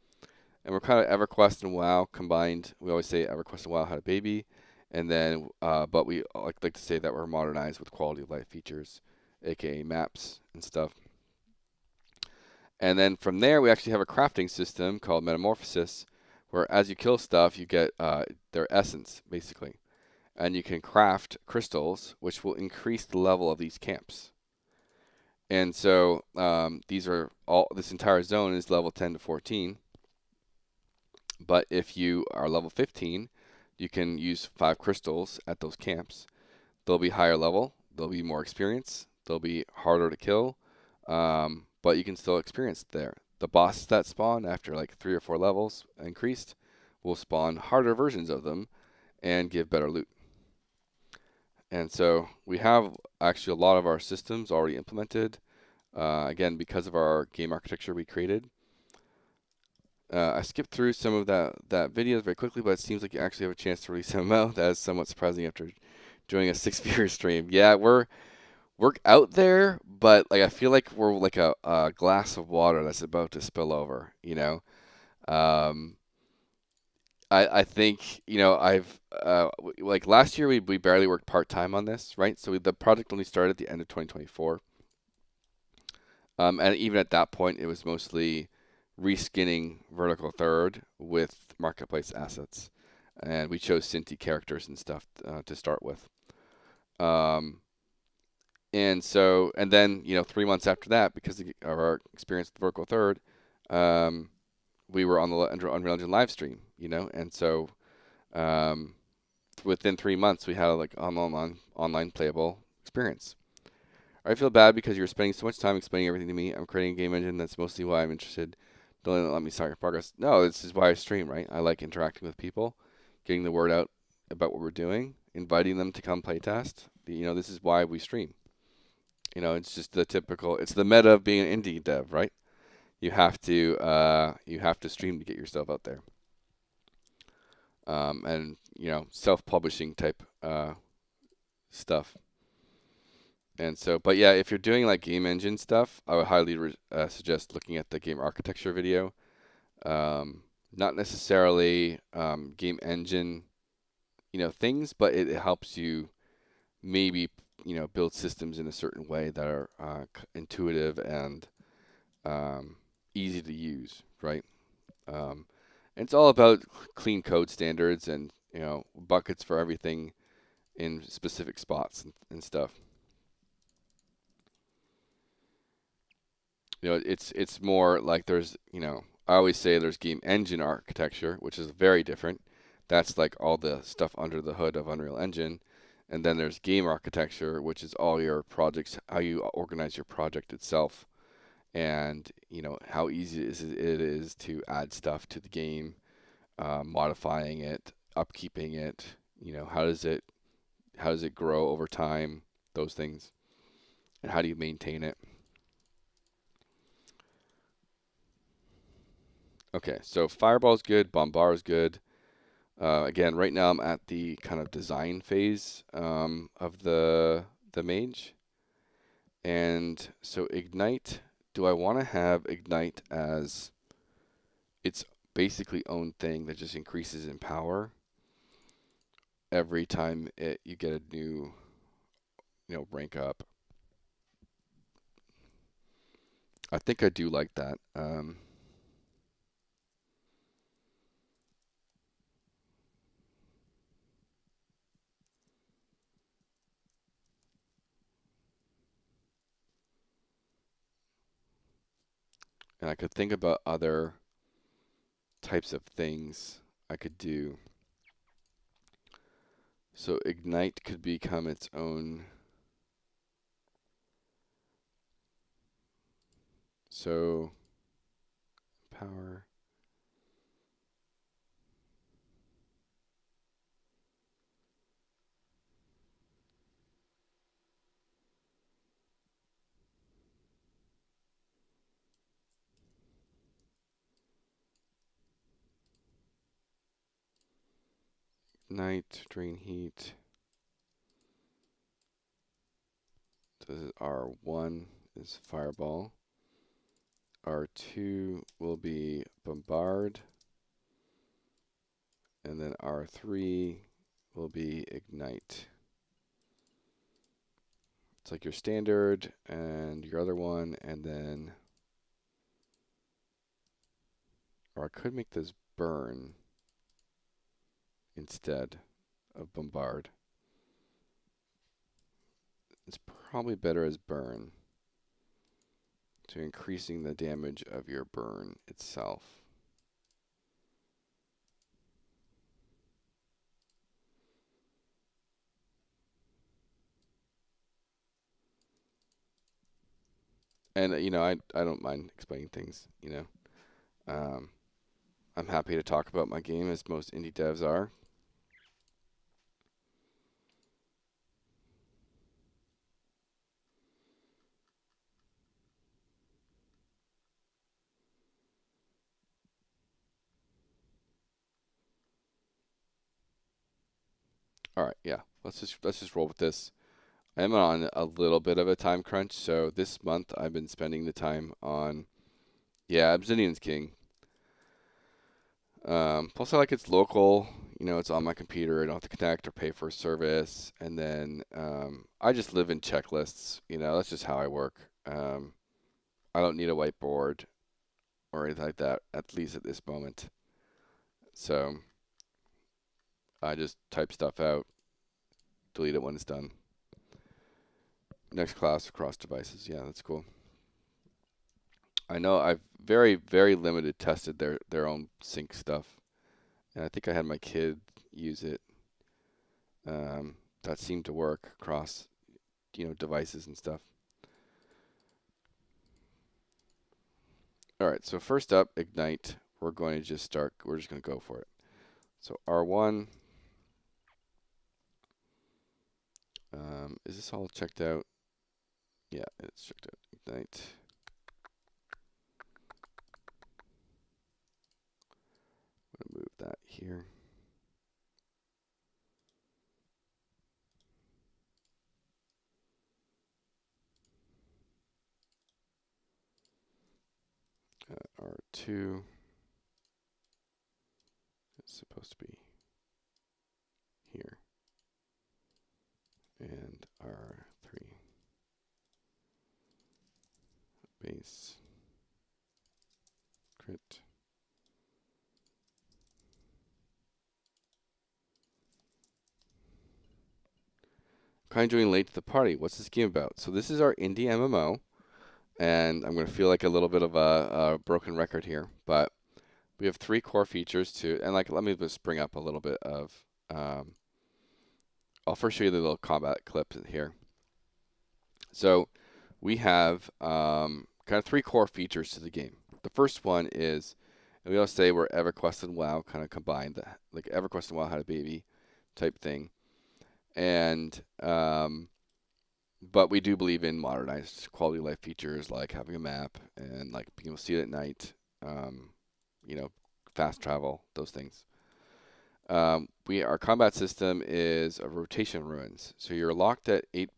And we're kind of EverQuest and WoW combined. We always say EverQuest and WoW had a baby. And then, but we like to say that we're modernized with quality of life features, aka maps and stuff. And then from there, we actually have a crafting system called Metamorphosis, where as you kill stuff, you get their essence, basically. And you can craft crystals, which will increase the level of these camps. And so this entire zone is level 10 to 14. But if you are level 15, you can use 5 crystals at those camps. They'll be higher level, they'll be more experience, they'll be harder to kill, but you can still experience there. The bosses that spawn after like 3 or 4 levels increased will spawn harder versions of them and give better loot. And so we have actually a lot of our systems already implemented, again, because of our game architecture we created. I skipped through some of that video very quickly, but it seems like you actually have a chance to release MMO. That is somewhat surprising after doing a 6-viewer stream. Yeah, we're out there, but like I feel like we're like a glass of water that's about to spill over. I think I've like last year we barely worked part-time on this, right? So the project only started at the end of 2024, and even at that point it was mostly reskinning Vertical Third with marketplace assets, and we chose Cinti characters and stuff to start with. And then 3 months after that, because of our experience with Vertical Third, we were on the Unreal Engine live stream, and so within 3 months we had like online playable experience. I feel bad because you're spending so much time explaining everything to me. I'm creating a game engine. That's mostly why I'm interested. Don't let me start your progress. No, this is why I stream, right? I like interacting with people, getting the word out about what we're doing, inviting them to come playtest. This is why we stream. It's just it's the meta of being an indie dev, right? You have to stream to get yourself out there. And self-publishing type stuff. And so, but yeah, if you're doing like game engine stuff, I would highly suggest looking at the game architecture video. Not necessarily game engine, things, but it helps you maybe build systems in a certain way that are intuitive and easy to use, right? And it's all about clean code standards and buckets for everything in specific spots and stuff. It's more like there's, I always say there's game engine architecture, which is very different. That's like all the stuff under the hood of Unreal Engine. And then there's game architecture, which is all your projects, how you organize your project itself, and how easy it is to add stuff to the game, modifying it, upkeeping it. How does it grow over time? Those things, and how do you maintain it? Okay, so Fireball's good, Bombard's good. Again, right now I'm at the kind of design phase of the Mage. And so Ignite, do I want to have Ignite as its basically own thing that just increases in power every time you get a new, rank up? I think I do like that. And I could think about other types of things I could do. So Ignite could become its own. So power. Ignite, drain heat. This is R1 is fireball. R2 will be bombard. And then R3 will be ignite. It's like your standard and your other one, and then, or I could make this burn instead of bombard. It's probably better as burn. So increasing the damage of your burn itself. And I don't mind explaining things. I'm happy to talk about my game, as most indie devs are. All right, yeah. Let's just roll with this. I'm on a little bit of a time crunch, so this month I've been spending the time on, Obsidian's King. Plus, I like it's local. It's on my computer. I don't have to connect or pay for a service. And then I just live in checklists. That's just how I work. I don't need a whiteboard or anything like that, at least at this moment. So I just type stuff out, delete it when it's done. Next class across devices. Yeah, that's cool. I know I've very, very limited tested their own sync stuff. And I think I had my kid use it. That seemed to work across, devices and stuff. All right, so first up, Ignite. We're going to just start. We're just going to go for it. So R1. Is this all checked out? Yeah, it's checked out. Ignite. I'm going to move that here. R2 is supposed to be here. And R3 base crit. Kind of joining late to the party. What's this game about? So this is our indie MMO, and I'm going to feel like a little bit of a broken record here, but we have 3 core features to, and let me just bring up a little bit of, I'll first show you the little combat clip here. So we have kind of 3 core features to the game. The first one is, and we always say we're EverQuest and WoW kind of combined, like EverQuest and WoW had a baby type thing. And but we do believe in modernized quality of life features like having a map and like being able to see it at night, fast travel, those things. Our combat system is a rotation ruins. So you're locked at eight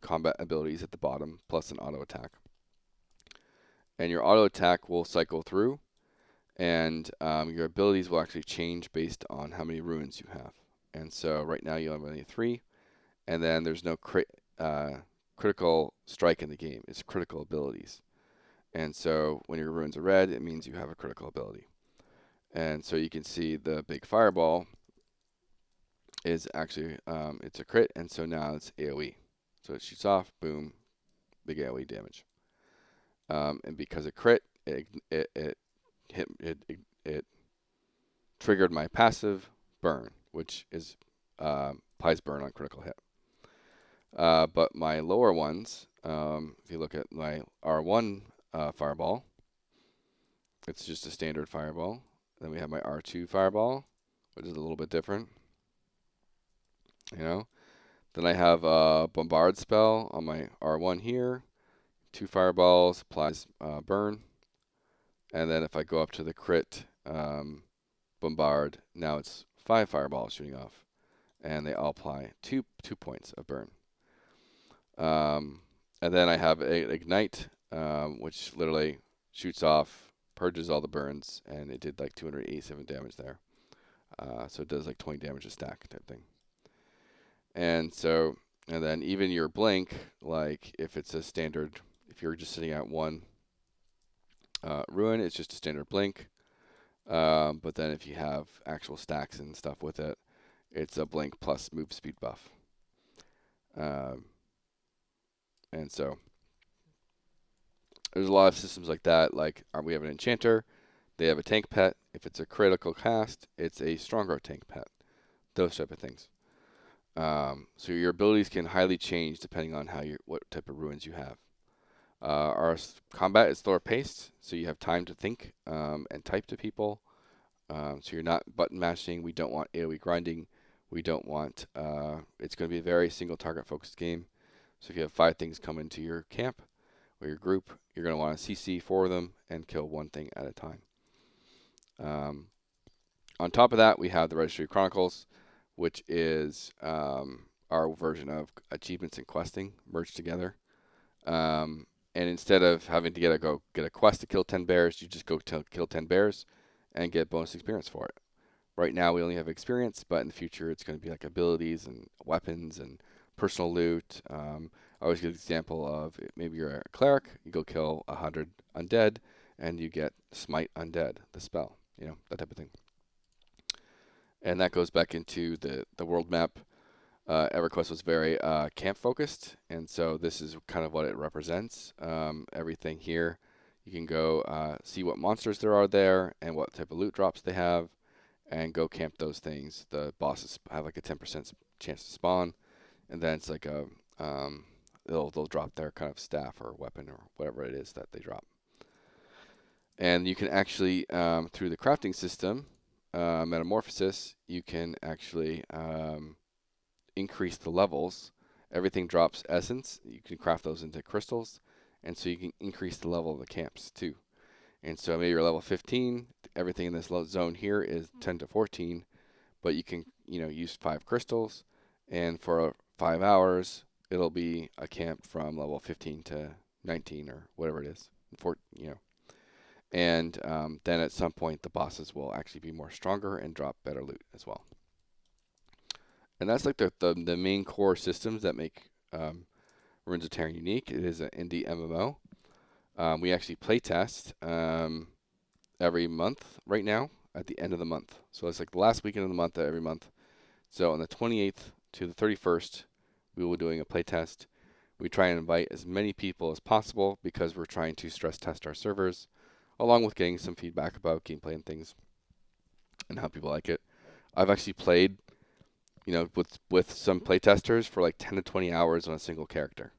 combat abilities at the bottom, plus an auto attack. And your auto attack will cycle through, and your abilities will actually change based on how many ruins you have. And so right now you have only 3, and then there's no critical strike in the game. It's critical abilities. And so when your ruins are red, it means you have a critical ability. And so you can see the big fireball is actually, it's a crit, and so now it's AoE. So it shoots off, boom, big AoE damage. And because it crit, it triggered my passive burn, which is applies burn on critical hit. But my lower ones, if you look at my R1 fireball, it's just a standard fireball. Then we have my R2 fireball, which is a little bit different. You know. Then I have a bombard spell on my R1 here. 2 fireballs applies burn. And then if I go up to the crit bombard, now it's 5 fireballs shooting off, and they all apply 2 points of burn. And then I have a ignite, which literally shoots off, purges all the burns, and it did like 287 damage there. So it does like 20 damage a stack type thing. And then even your blink, like if it's a standard, if you're just sitting at 1 ruin, it's just a standard blink. But then if you have actual stacks and stuff with it, it's a blink plus move speed buff. And so there's a lot of systems like that. Like we have an enchanter, they have a tank pet. If it's a critical cast, it's a stronger tank pet. Those type of things. So your abilities can highly change depending on what type of ruins you have. Our combat is slower paced, so you have time to think and type to people. So you're not button mashing. We don't want AoE grinding. We don't want. It's going to be a very single target focused game. So if you have 5 things come into your camp or your group, you're going to want to CC 4 of them and kill 1 thing at a time. On top of that, we have the Registry Chronicles, which is our version of achievements and questing merged together. And instead of having to get a quest to kill 10 bears, you just go kill 10 bears and get bonus experience for it. Right now we only have experience, but in the future it's going to be like abilities and weapons and personal loot. I always give the example of maybe you're a cleric, you go kill 100 undead, and you get Smite Undead, the spell, that type of thing. And that goes back into the world map. EverQuest was very camp focused, and so this is kind of what it represents. Everything here, you can go see what monsters there are there and what type of loot drops they have, and go camp those things. The bosses have like a 10% chance to spawn, and then it's like they'll drop their kind of staff or weapon or whatever it is that they drop. And you can actually through the crafting system, Metamorphosis, you can actually increase the levels. Everything drops essence. You can craft those into crystals, and so you can increase the level of the camps too. And so maybe you're level 15. Everything in this zone here is 10 to 14, but you can use 5 crystals, and for 5 hours it'll be a camp from level 15 to 19 or whatever it is. And then at some point the bosses will actually be more stronger and drop better loot as well. And that's like the main core systems that make Ruins of Tearyn unique. It is an indie MMO. We actually playtest every month right now at the end of the month. So it's like the last weekend of the month every month. So on the 28th to the 31st, we will be doing a playtest. We try and invite as many people as possible because we're trying to stress test our servers, along with getting some feedback about gameplay and things and how people like it. I've actually played with some playtesters for like 10 to 20 hours on a single character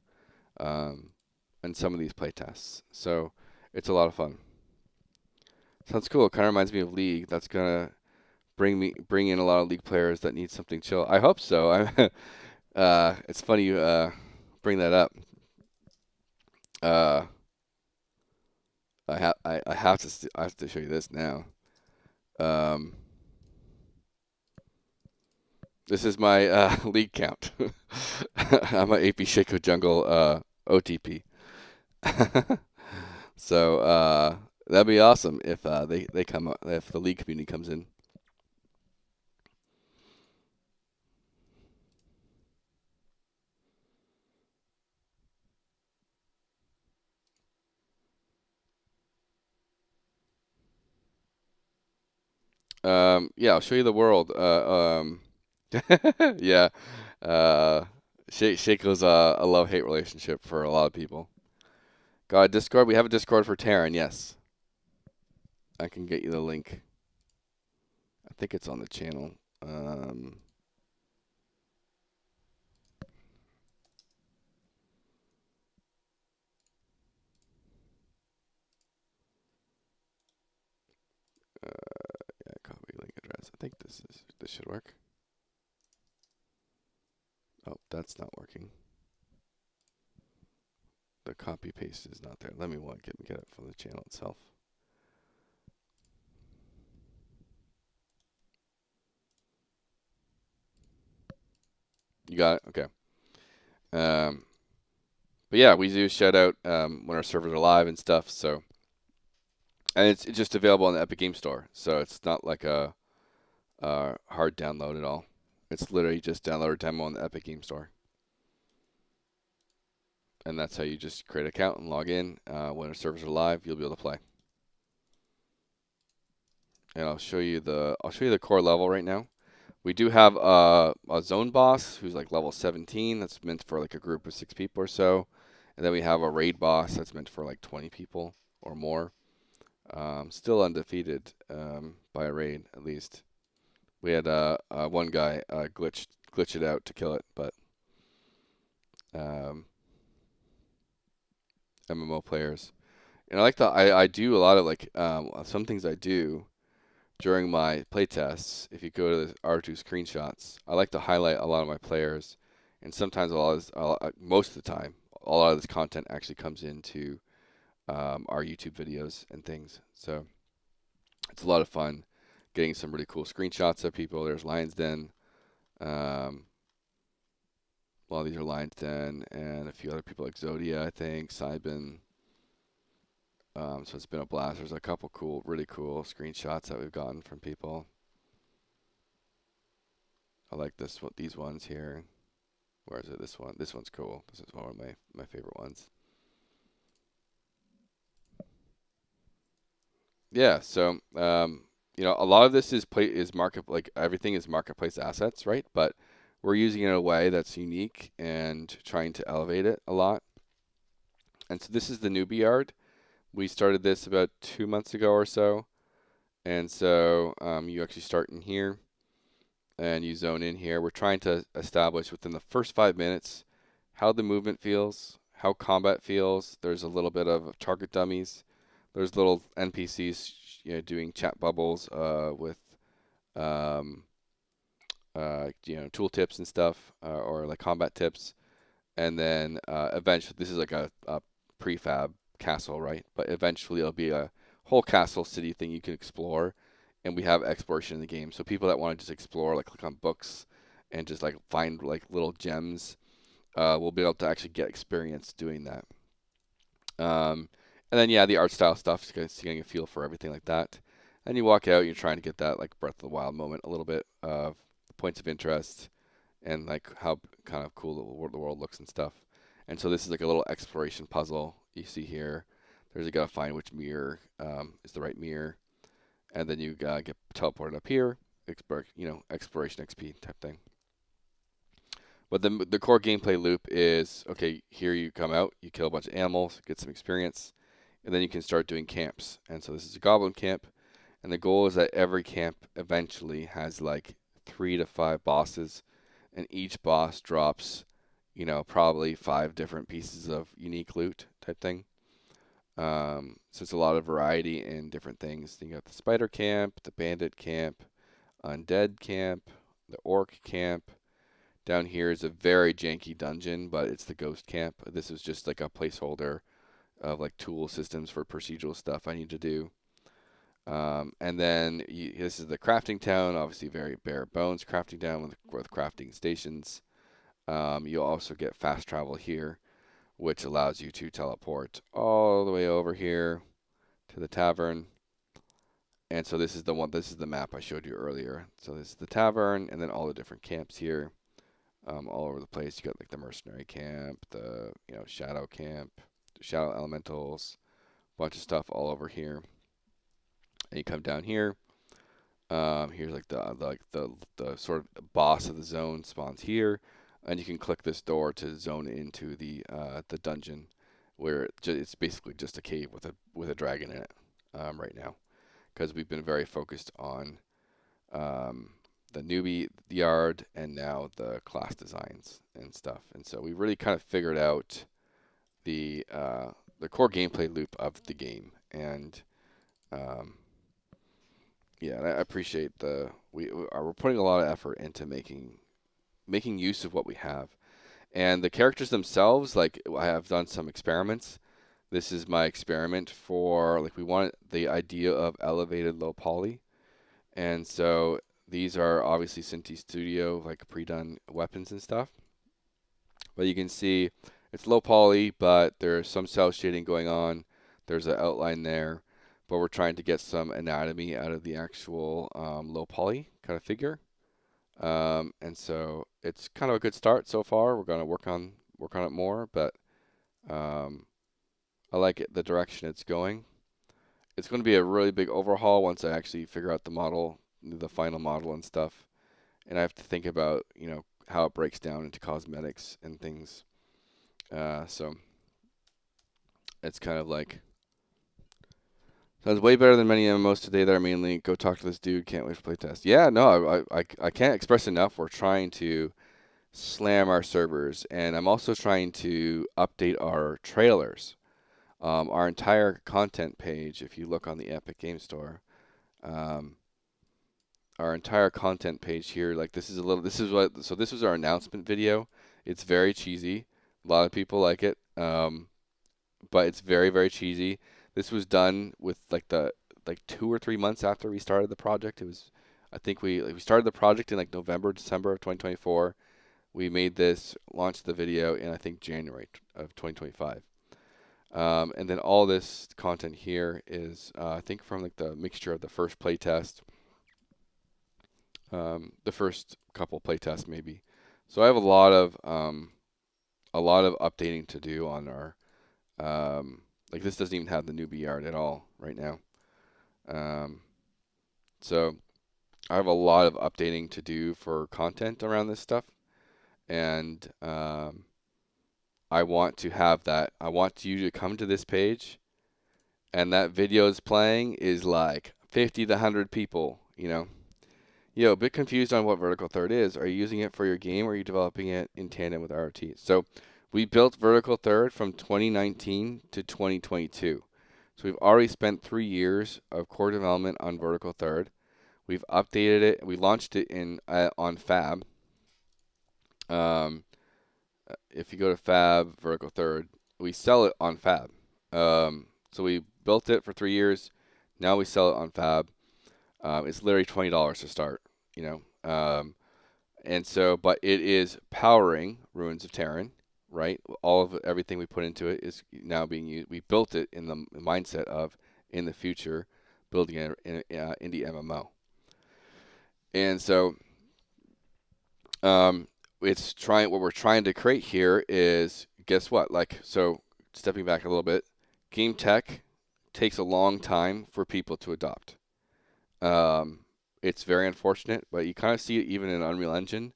in some of these playtests. So it's a lot of fun. Sounds cool. It kind of reminds me of League. That's going to bring in a lot of League players that need something chill. I hope so. It's funny you bring that up. I have to show you this now. This is my league count. I'm a AP Shaco Jungle OTP. So that'd be awesome if they come up, if the league community comes in. Yeah, I'll show you the world. Yeah. Uh, Shaco's a love-hate relationship for a lot of people. Got a Discord? We have a Discord for Tearyn, yes. I can get you the link. I think it's on the channel. Yeah, copy link address. I think this should work. Oh, that's not working. The copy paste is not there. Let me get it from the channel itself. You got it? Okay. But yeah, we do shout out when our servers are live and stuff. So, and it's just available on the Epic Game Store. So it's not like a hard download at all. It's literally just download a demo on the Epic Game Store. And that's how you just create an account and log in. When our servers are live, you'll be able to play. And I'll show you the core level right now. We do have a zone boss who's like level 17. That's meant for like a group of 6 people or so. And then we have a raid boss that's meant for like 20 people or more. Still undefeated by a raid, at least. We had one guy glitch it out to kill it, but MMO players. And I like I do a lot of like some things I do during my playtests. If you go to the R2 screenshots, I like to highlight a lot of my players, and sometimes most of the time, a lot of this content actually comes into our YouTube videos and things. So it's a lot of fun getting some really cool screenshots of people. There's Lion's Den. Well, these are Lion's Den and a few other people like Zodia, I think, Cybin. So it's been a blast. There's a couple really cool screenshots that we've gotten from people. I like these ones here. Where is it? This one. This one's cool. This is one of my favorite ones. Yeah. So you know, a lot of this is like everything is marketplace assets, right? But we're using it in a way that's unique and trying to elevate it a lot. And so this is the newbie yard. We started this about 2 months ago or so. And so you actually start in here and you zone in here. We're trying to establish within the first 5 minutes how the movement feels, how combat feels. There's a little bit of target dummies. There's little NPCs, you know, doing chat bubbles with you know, tool tips and stuff, or like combat tips. And then eventually, this is like a prefab castle, right? But eventually, it'll be a whole castle city thing you can explore. And we have exploration in the game, so people that want to just explore, like click on books and just like find like little gems, will be able to actually get experience doing that. And then yeah, the art style stuff, just getting a feel for everything like that. And you walk out, you're trying to get that like Breath of the Wild moment a little bit of points of interest and like how kind of cool the world looks and stuff. And so this is like a little exploration puzzle you see here. There's you gotta find which mirror is the right mirror, and then you get teleported up here. Exploration XP type thing. But the core gameplay loop is, okay, here you come out, you kill a bunch of animals, get some experience, and then you can start doing camps. And so this is a goblin camp, and the goal is that every camp eventually has like 3 to 5 bosses, and each boss drops, you know, probably 5 different pieces of unique loot type thing. So it's a lot of variety in different things. You got the spider camp, the bandit camp, undead camp, the orc camp. Down here is a very janky dungeon, but it's the ghost camp. This is just like a placeholder of like tool systems for procedural stuff I need to do. And then this is the crafting town, obviously very bare bones crafting town with crafting stations. You'll also get fast travel here, which allows you to teleport all the way over here to the tavern. And so this is the one. This is the map I showed you earlier. So this is the tavern, and then all the different camps here, all over the place. You got like the mercenary camp, the shadow camp, shadow elementals, bunch of stuff all over here. And you come down here. Here's like the sort of boss of the zone spawns here, and you can click this door to zone into the dungeon, where it's basically just a cave with a dragon in it right now, because we've been very focused on the newbie yard and now the class designs and stuff, and so we really kind of figured out the core gameplay loop of the game, and yeah, and I appreciate we're putting a lot of effort into making use of what we have. And the characters themselves, like I have done some experiments. This is my experiment for we want the idea of elevated low poly. And so these are obviously Cinti Studio pre-done weapons and stuff. But you can see it's low poly, but there's some cell shading going on. There's an outline there. But we're trying to get some anatomy out of the actual low poly kind of figure. And so it's kind of a good start so far. We're going to work on it more, but I like the direction it's going. It's going to be a really big overhaul once I actually figure out the model, the final model and stuff. And I have to think about, how it breaks down into cosmetics and things. So it's kind of sounds way better than many MMOs today that are mainly go talk to this dude, can't wait for playtest. Yeah, no, I can't express enough. We're trying to slam our servers, and I'm also trying to update our trailers. Our entire content page, if you look on the Epic Game Store, our entire content page here, this was our announcement video. It's very cheesy. A lot of people like it, but it's very, very cheesy. This was done with 2 or 3 months after we started the project. It was, I think we started the project in November, December of 2024. We made this, launched the video in I think January of 2025. And then all this content here is I think from the mixture of the first playtest, the first couple playtests maybe. So I have a lot of updating to do on our this doesn't even have the newbie yard at all right now. So I have a lot of updating to do for content around this stuff. And I want to have that. I want you to come to this page, and that video is playing is 50 to 100 people, a bit confused on what Vertical Third is. Are you using it for your game, or are you developing it in tandem with RT? So we built Vertical Third from 2019 to 2022. So we've already spent 3 years of core development on Vertical Third. We've updated it. We launched it on Fab. If you go to Fab Vertical Third, we sell it on Fab. So we built it for 3 years. Now we sell it on Fab. It's literally $20 to start, and so, but it is powering Ruins of Tearyn, right? Everything we put into it is now being used. We built it in the mindset of, in the future, building an indie MMO. And so, what we're trying to create here is, guess what? So stepping back a little bit, game tech takes a long time for people to adopt. It's very unfortunate, but you kind of see it even in Unreal Engine.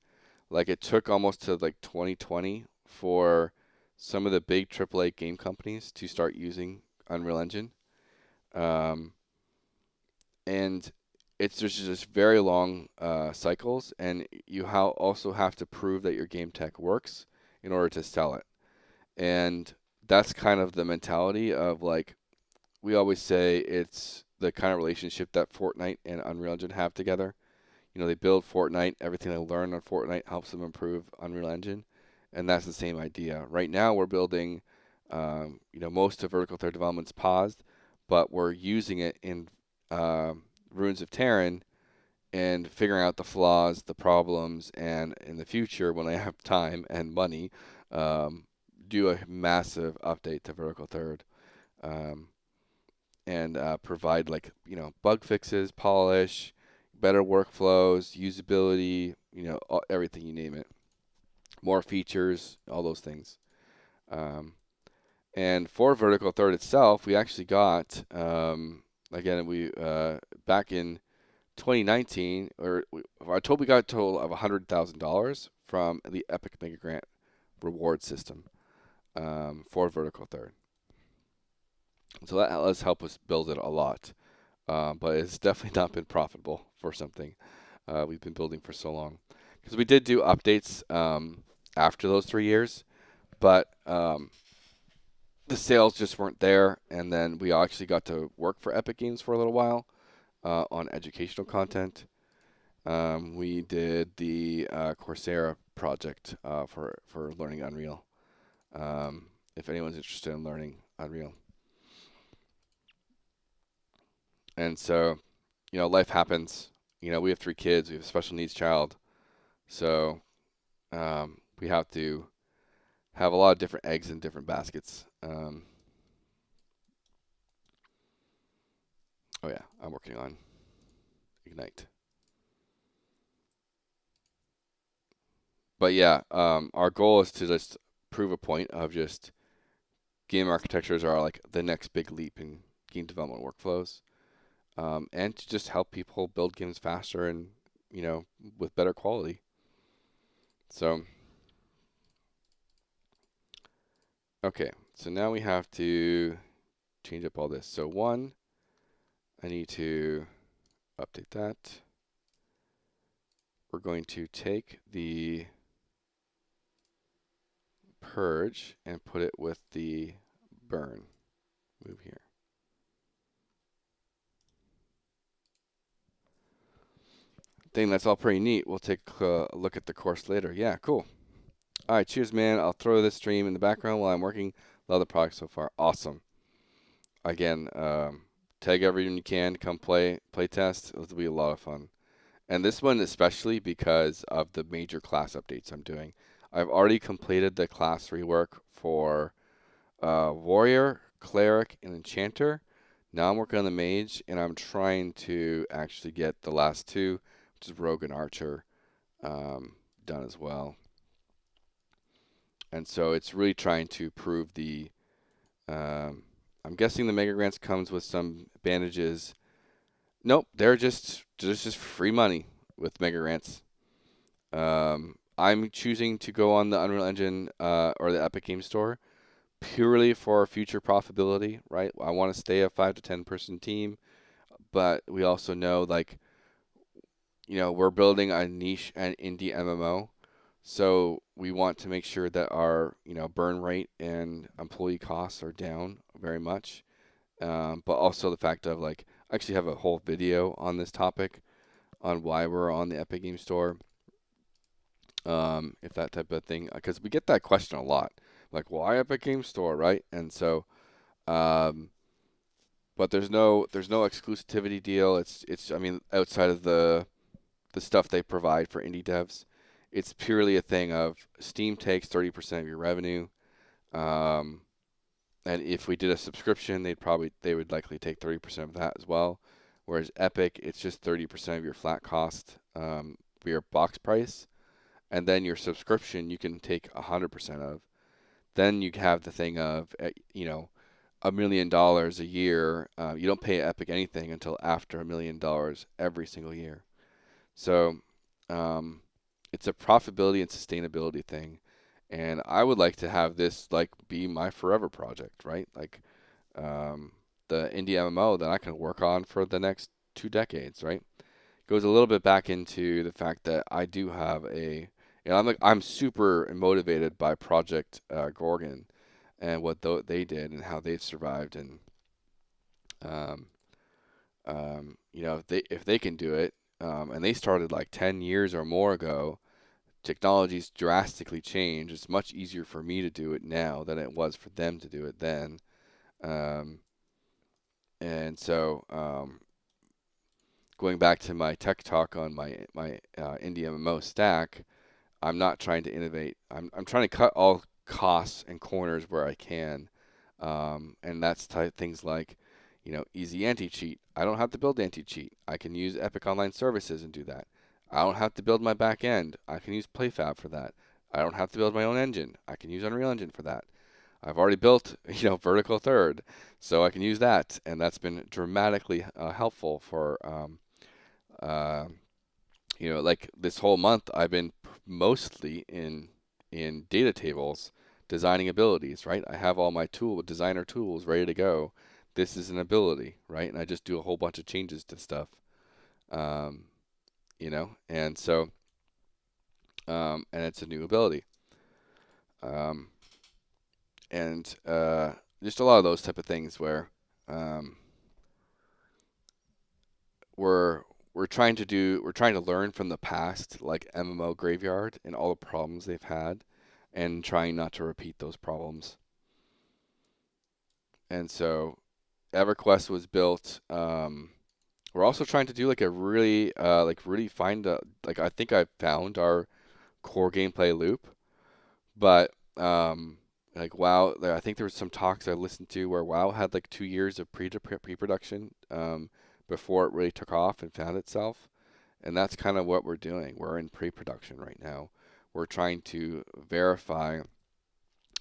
It took almost to 2020 for some of the big AAA game companies to start using Unreal Engine. And there's just very long cycles, and you also have to prove that your game tech works in order to sell it. And that's kind of the mentality of we always say it's the kind of relationship that Fortnite and Unreal Engine have together. They build Fortnite, everything they learn on Fortnite helps them improve Unreal Engine, and that's the same idea. Right now we're building, most of Vertical Third development's paused, but we're using it in Ruins of Tearyn and figuring out the flaws, the problems, and in the future, when I have time and money, um, do a massive update to Vertical Third, um, and provide like bug fixes, polish, better workflows, usability, everything you name it, more features, all those things. And for Vertical Third itself, we actually got again we back in 2019, I told we got a total of $100,000 from the Epic Mega Grant reward system for Vertical Third. So that has helped us build it a lot, but it's definitely not been profitable for something we've been building for so long. Because we did do updates after those 3 years, but the sales just weren't there, and then we actually got to work for Epic Games for a little while on educational content. We did the Coursera project for learning Unreal. If anyone's interested in learning Unreal. And so, life happens. We have 3 kids. We have a special needs child. So we have to have a lot of different eggs in different baskets. Oh yeah, I'm working on Ignite. But yeah, our goal is to just prove a point of just game architectures are like the next big leap in game development workflows, and to just help people build games faster and with better quality. So okay, so now we have to change up all this. So one, I need to update that. We're going to take the purge and put it with the burn. Move here. Thing that's all pretty neat. We'll take a look at the course later. Yeah, cool. All right, cheers, man. I'll throw this stream in the background while I'm working. Love the product so far. Awesome. Again, tag everyone you can. Come play test. It'll be a lot of fun. And this one especially because of the major class updates I'm doing. I've already completed the class rework for Warrior, Cleric, and Enchanter. Now I'm working on the Mage, and I'm trying to actually get the last 2, which is Rogue and Archer, done as well. And so it's really trying to prove the. I'm guessing the Mega Grants comes with some advantages. Nope, they're just free money with Mega Grants. I'm choosing to go on the Unreal Engine or the Epic Games Store purely for future profitability, right? I want to stay a 5 to 10 person team, but we also know we're building a niche and indie MMO, so we want to make sure that our burn rate and employee costs are down very much, but also the fact of I actually have a whole video on this topic on why we're on the Epic Games Store. If that type of thing, because we get that question a lot, like why Epic Games Store, right? And so, but there's no exclusivity deal. It's I mean outside of the stuff they provide for indie devs, it's purely a thing of Steam takes 30% of your revenue, and if we did a subscription, they would likely take 30% of that as well. Whereas Epic, it's just 30% of your flat cost for your box price. And then your subscription you can take 100% of. Then you have the thing of, $1 million a year. You don't pay Epic anything until after $1 million every single year. So it's a profitability and sustainability thing. And I would like to have this be my forever project, right? The indie MMO that I can work on for the next 2 decades, right? Goes a little bit back into the fact that I do have I'm super motivated by Project Gorgon and what they did and how they've survived, and if they can do it, and they started 10 years or more ago. Technology's drastically changed. It's much easier for me to do it now than it was for them to do it then, and so going back to my tech talk on my Indie MMO stack, I'm not trying to innovate. I'm trying to cut all costs and corners where I can, and that's things like, easy anti-cheat. I don't have to build anti-cheat. I can use Epic Online Services and do that. I don't have to build my back end. I can use PlayFab for that. I don't have to build my own engine. I can use Unreal Engine for that. I've already built, Vertical Third, so I can use that, and that's been dramatically helpful for, uh, like this whole month I've been mostly in data tables designing abilities, right? I have all my designer tools ready to go. This is an ability, right? And I just do a whole bunch of changes to stuff, um, and so and it's a new ability, um, and just a lot of those type of things where um, we're trying to learn from the past, like MMO Graveyard and all the problems they've had, and trying not to repeat those problems. And so EverQuest was built. We're also trying to do like a really find I think I found our core gameplay loop, but like WoW, I think there was some talks I listened to where WoW had like 2 years of pre-production before it really took off and found itself. And that's kind of what we're doing. We're in pre-production right now. We're trying to verify,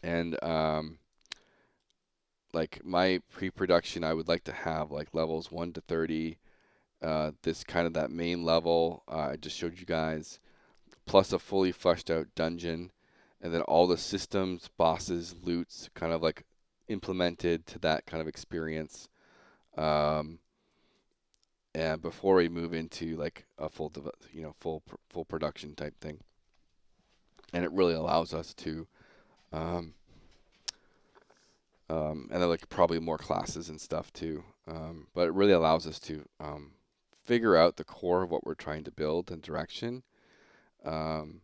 and like my pre-production, I would like to have like levels 1 to 30. This kind of that main level I just showed you guys, plus a fully fleshed out dungeon, and then all the systems, bosses, loots, kind of like implemented to that kind of experience. And before we move into like a full production type thing, and it really allows us to, um, and then like probably more classes and stuff too. But it really allows us to figure out the core of what we're trying to build and direction, and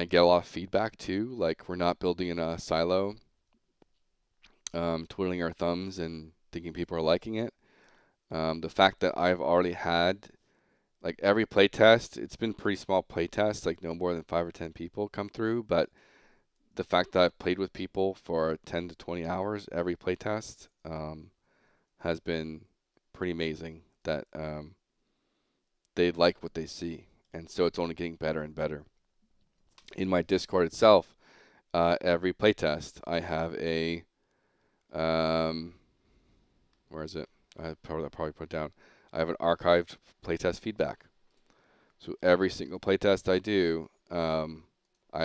get a lot of feedback too. Like we're not building in a silo, twiddling our thumbs and thinking people are liking it. The fact that I've already had like every playtest, it's been pretty small playtests, like no more than 5 or 10 people come through. But the fact that I've played with people for 10 to 20 hours every playtest has been pretty amazing. That they like what they see, and so it's only getting better and better. In my Discord itself, every playtest I have a where is it? I probably put it down. I have an archived playtest feedback. So every single playtest I do, I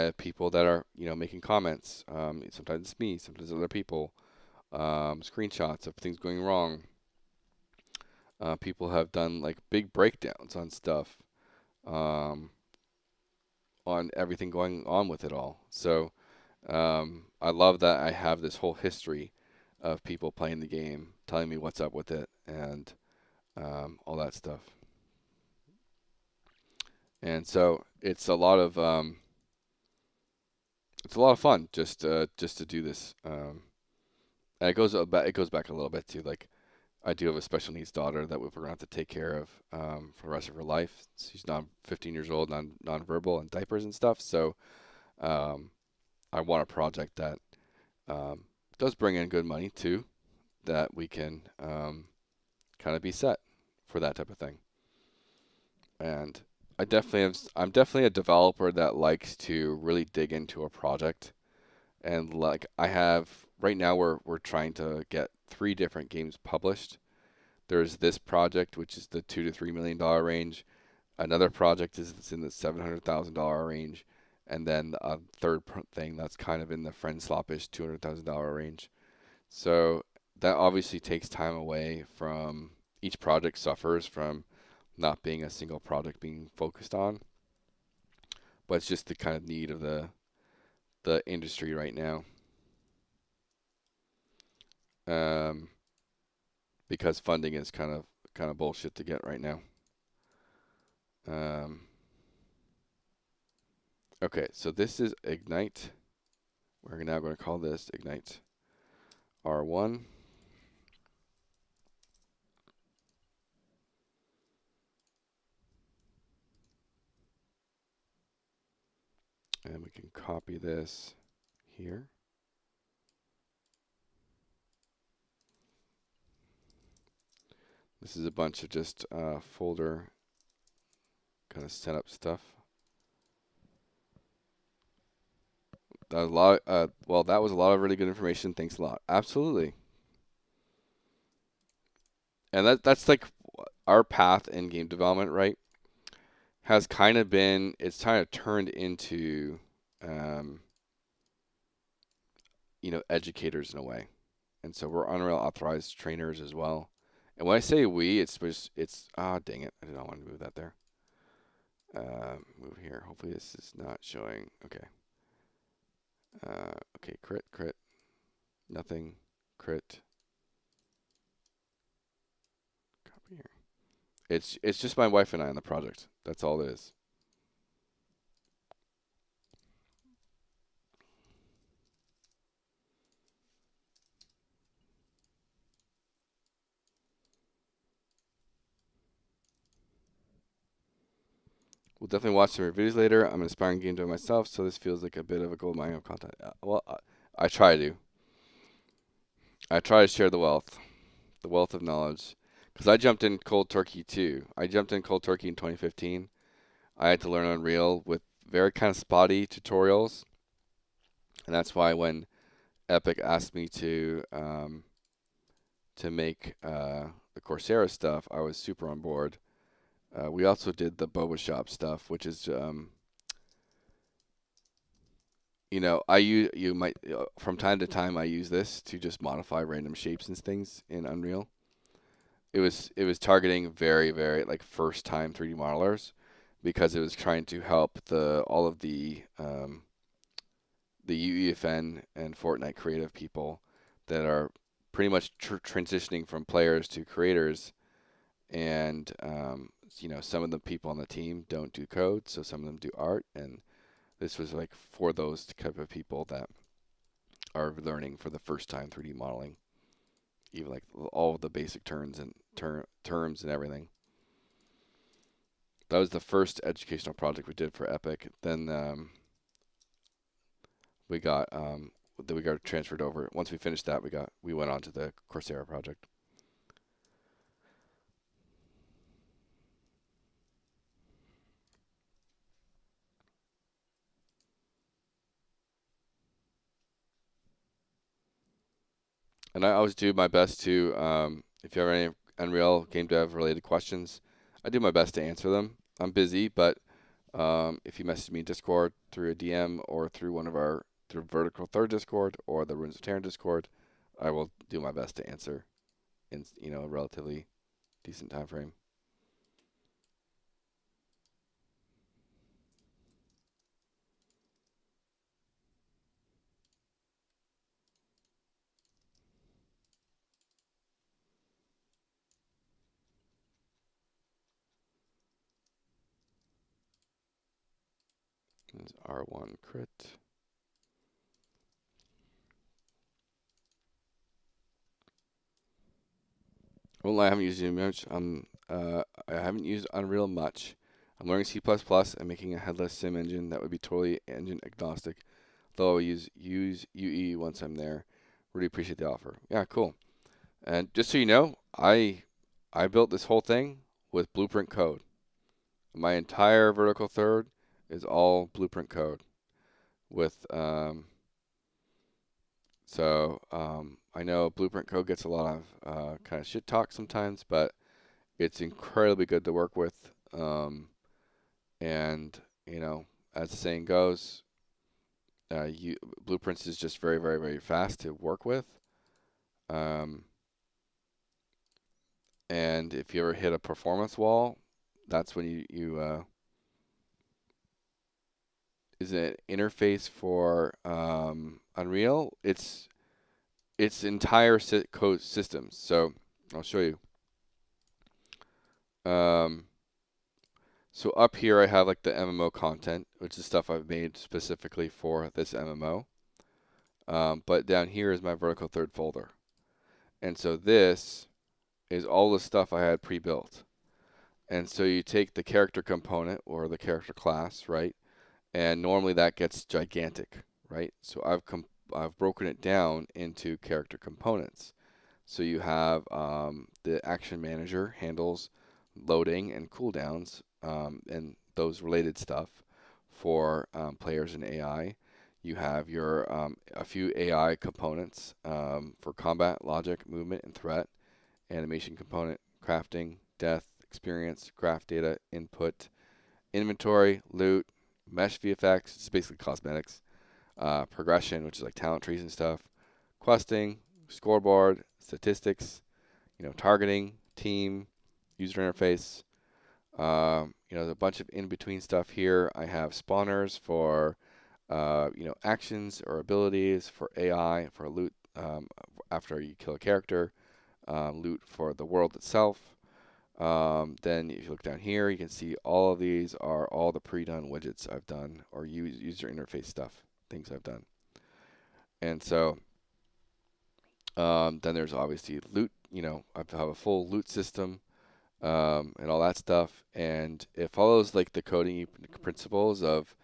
have people that are making comments. Sometimes it's me, sometimes other people. Screenshots of things going wrong. People have done like big breakdowns on stuff, on everything going on with it all. So I love that I have this whole history of people playing the game, telling me what's up with it, and all that stuff. And so it's a lot of fun just to do this. And it goes back a little bit to like I do have a special needs daughter that we're going to have to take care of for the rest of her life. She's 15 years old, nonverbal, and diapers and stuff. So I want a project that does bring in good money too, that we can kind of be set for that type of thing. And I'm definitely a developer that likes to really dig into a project. And like I have right now, we're trying to get 3 different games published. There's this project, which is the $2 to $3 million range. Another project is in the $700,000 range, and then a third thing that's kind of in the friend sloppish $200,000 range. So that obviously takes time away from each project. Suffers from not being a single project being focused on, but it's just the kind of need of the industry right now. Because funding is kind of bullshit to get right now. Okay, so this is Ignite. We're now going to call this Ignite R1. And we can copy this here. This is a bunch of just folder kind of setup stuff. That was a lot. Well, that was a lot of really good information. Thanks a lot. Absolutely. And that's like our path in game development, right? Has kind of been, it's kind of turned into, educators in a way. And so we're Unreal authorized trainers as well. And when I say we, it's dang it, I did not want to move that there. Move here. Hopefully this is not showing. Okay. Okay, crit, nothing, crit. Copy here. It's just my wife and I on the project. That's all it is. We'll definitely watch some reviews later. I'm an aspiring game dev myself, so this feels like a bit of a gold mine of content. Well, I try to. I try to share the wealth of knowledge. Because I jumped in cold turkey too. I jumped in cold turkey in 2015. I had to learn Unreal with very kind of spotty tutorials. And that's why when Epic asked me to make the Coursera stuff, I was super on board. We also did the boba shop stuff, which is, I use from time to time I use this to just modify random shapes and things in Unreal. It was targeting very, very like first time 3D modelers because it was trying to help all of the UEFN and Fortnite creative people that are pretty much transitioning from players to creators. And some of the people on the team don't do code, so some of them do art, and this was like for those type of people that are learning for the first time 3D modeling, even like all of the basic terms and terms and everything. That was the first educational project we did for Epic. Then we got transferred over. Once we finished that, we went on to the Coursera project. And I always do my best to, if you have any Unreal game dev related questions, I do my best to answer them. I'm busy, but if you message me in Discord through a DM or through through Vertical Third Discord or the Ruins of Tearyn Discord, I will do my best to answer in a relatively decent time frame. There's R1 crit. I won't lie, I haven't used it much. I haven't used Unreal much. I'm learning C++ and making a headless sim engine that would be totally engine agnostic, though I'll use UE once I'm there. Really appreciate the offer. Yeah, cool. And just so you know, I built this whole thing with blueprint code. My entire vertical third is all blueprint code. I know blueprint code gets a lot of kind of shit talk sometimes, but it's incredibly good to work with. And as the saying goes, blueprints is just very, very, very fast to work with. And if you ever hit a performance wall, that's when you is an interface for Unreal. It's entire code systems. So I'll show you. So up here I have like the MMO content, which is stuff I've made specifically for this MMO. But down here is my vertical third folder. And so this is all the stuff I had pre-built. And so you take the character component or the character class, right? and normally that gets gigantic, right? So I've broken it down into character components. So you have the action manager handles loading and cooldowns and those related stuff for players and AI. You have your a few AI components for combat, logic, movement, and threat, animation component, crafting, death, experience, craft data, input, inventory, loot, mesh VFX, it's basically cosmetics, progression, which is like talent trees and stuff, questing, scoreboard, statistics, targeting, team, user interface. There's a bunch of in-between stuff here. I have spawners for, actions or abilities, for AI, for loot after you kill a character, loot for the world itself. Then if you look down here, you can see all of these are all the pre-done widgets I've done, or user interface stuff, things I've done. And so then there's obviously loot, I have a full loot system and all that stuff. And it follows like the coding principles of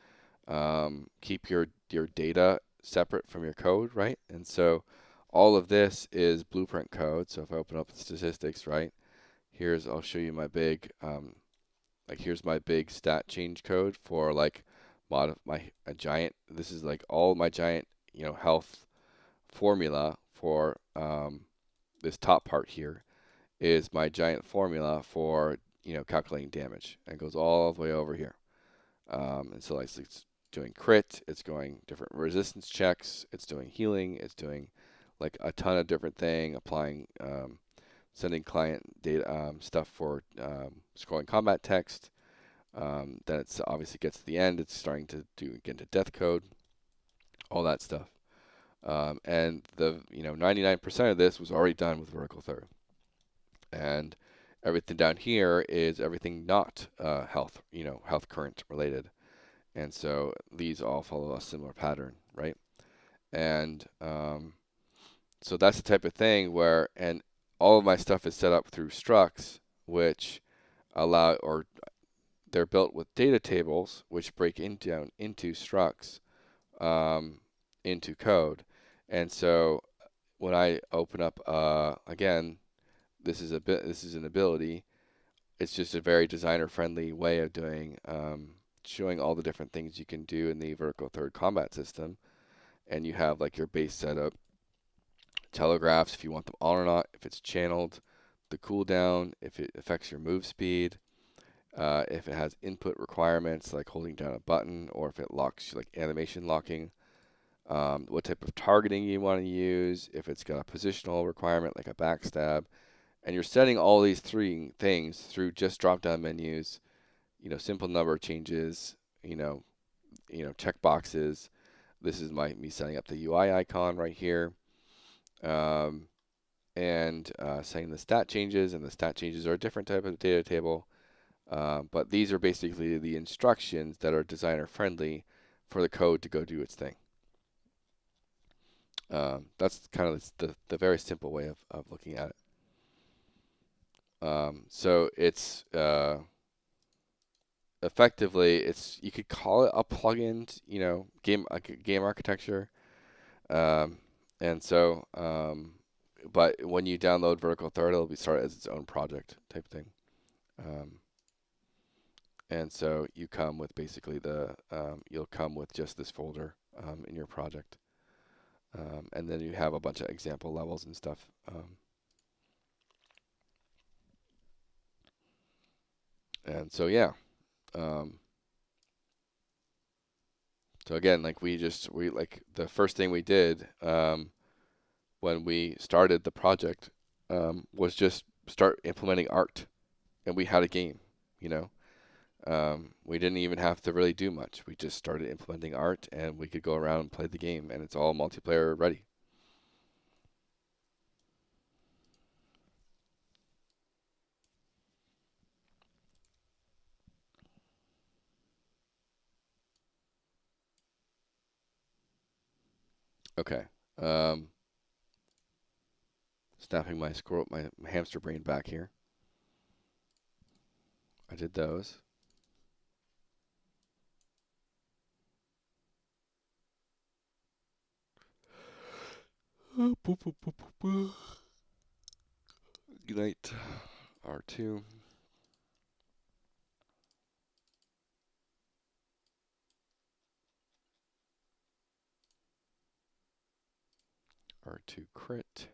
keep your data separate from your code, right? And so all of this is blueprint code. So if I open up the statistics, right, I'll show you my big, here's my big stat change code for like a giant. This is like all my giant, health formula for this top part here is my giant formula for, calculating damage, and it goes all the way over here. And so it's doing crit, it's going different resistance checks, it's doing healing, it's doing like a ton of different thing, applying, sending client data stuff for scrolling combat text. Then it's obviously gets to the end, it's starting to get into death code, all that stuff. And the 99% of this was already done with vertical third. And everything down here is everything not health current related. And so these all follow a similar pattern, right? And so that's the type of thing where, and all of my stuff is set up through structs, which they're built with data tables, which break down into structs, into code. And so when I open up, again, this is an ability. It's just a very designer-friendly way of doing, showing all the different things you can do in the vertical third combat system. And you have like your base setup, telegraphs if you want them on or not, if it's channeled, the cooldown, if it affects your move speed, if it has input requirements like holding down a button, or if it locks, like animation locking, what type of targeting you want to use, if it's got a positional requirement like a backstab. And you're setting all these three things through just drop-down menus, simple number changes, check boxes. This is me setting up the UI icon right here, and setting the stat changes, and the stat changes are a different type of data table. But these are basically the instructions that are designer-friendly for the code to go do its thing. That's kind of the very simple way of looking at it. So it's effectively, you could call it a plugin, game architecture. And so, but when you download Vertical Third, it'll be started as its own project type thing. And so you come with basically you'll come with just this folder in your project. And then you have a bunch of example levels and stuff. And so, yeah. So again, like the first thing we did when we started the project was just start implementing art, and we had a game. We didn't even have to really do much. We just started implementing art, and we could go around and play the game, and it's all multiplayer ready. Okay. Snapping my hamster brain back here. I did those. Unite R2. R2 crit.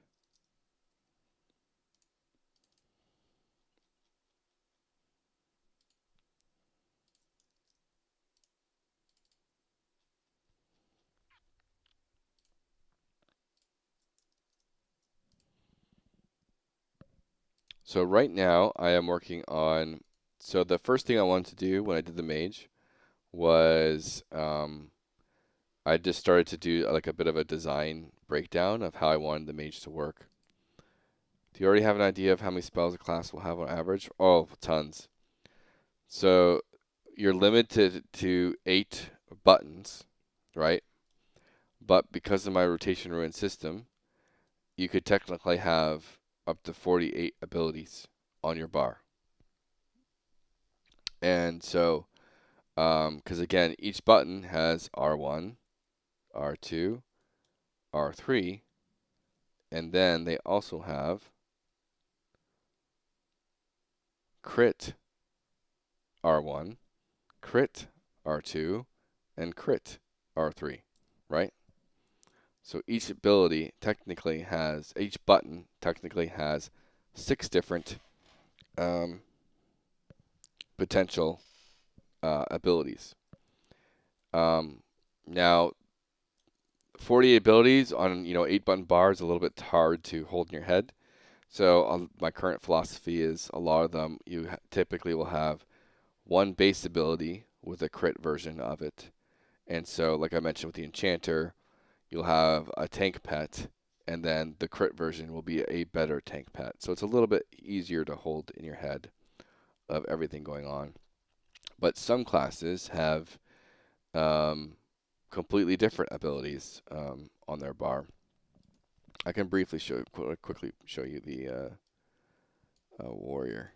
So right now I am working on, so the first thing I wanted to do when I did the Mage was I just started to do like a bit of a design breakdown of how I wanted the Mage to work. Do you already have an idea of how many spells a class will have on average? Oh, tons. So you're limited to 8 buttons, right? But because of my rotation ruin system, you could technically have up to 48 abilities on your bar. And so, because again, each button has R1, R2, R3, and then they also have crit R1, crit R2, and crit R3, right? So each ability technically has, each button technically has 6 different potential abilities. Now, 48 abilities on 8 button bar is a little bit hard to hold in your head. So my current philosophy is a lot of them you typically will have one base ability with a crit version of it. And so, like I mentioned with the Enchanter, you'll have a tank pet, and then the crit version will be a better tank pet. So it's a little bit easier to hold in your head of everything going on. But some classes have completely different abilities on their bar. I can briefly quickly show you the warrior.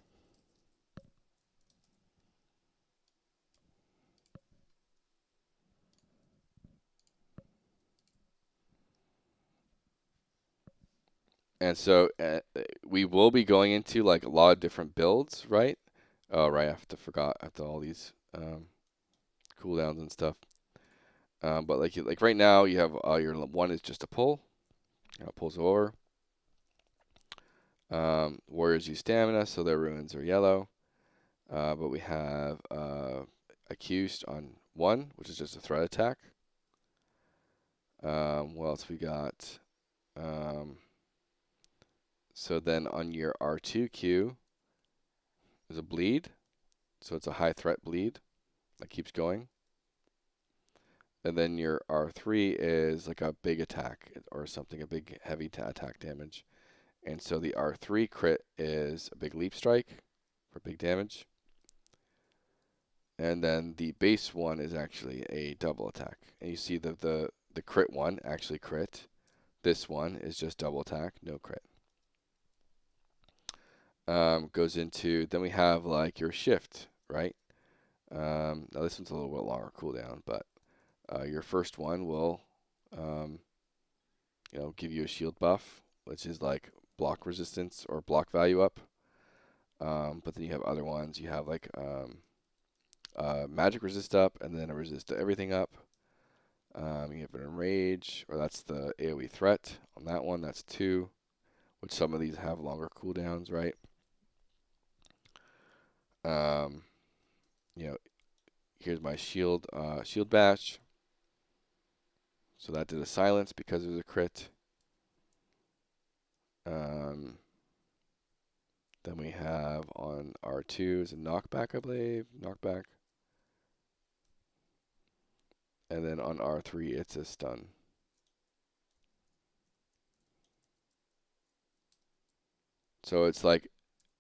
And so we will be going into like a lot of different builds, right? Oh, right. I forgot after all these cooldowns and stuff. But like right now, you have your one is just a pull. Pulls over. Warriors use stamina, so their ruins are yellow. But we have accused on 1, which is just a threat attack. What else we got? So then on your R2Q is a bleed. So it's a high threat bleed that keeps going. And then your R3 is like a big attack or something, a big heavy attack damage. And so the R3 crit is a big leap strike for big damage. And then the base one is actually a double attack. And you see that the crit one actually crit. This one is just double attack, no crit. Goes into, then we have like your shift, right? Now this one's a little bit longer cooldown, but your first one will, give you a shield buff, which is like block resistance or block value up. But then you have other ones. You have like magic resist up, and then a resist to everything up. You have an enrage, or that's the AoE threat on that one. That's 2, which some of these have longer cooldowns, right? Here's my shield bash. So that did a silence because it was a crit. Then we have on R2 is a knockback, I believe. Knockback. And then on R3, it's a stun. So it's like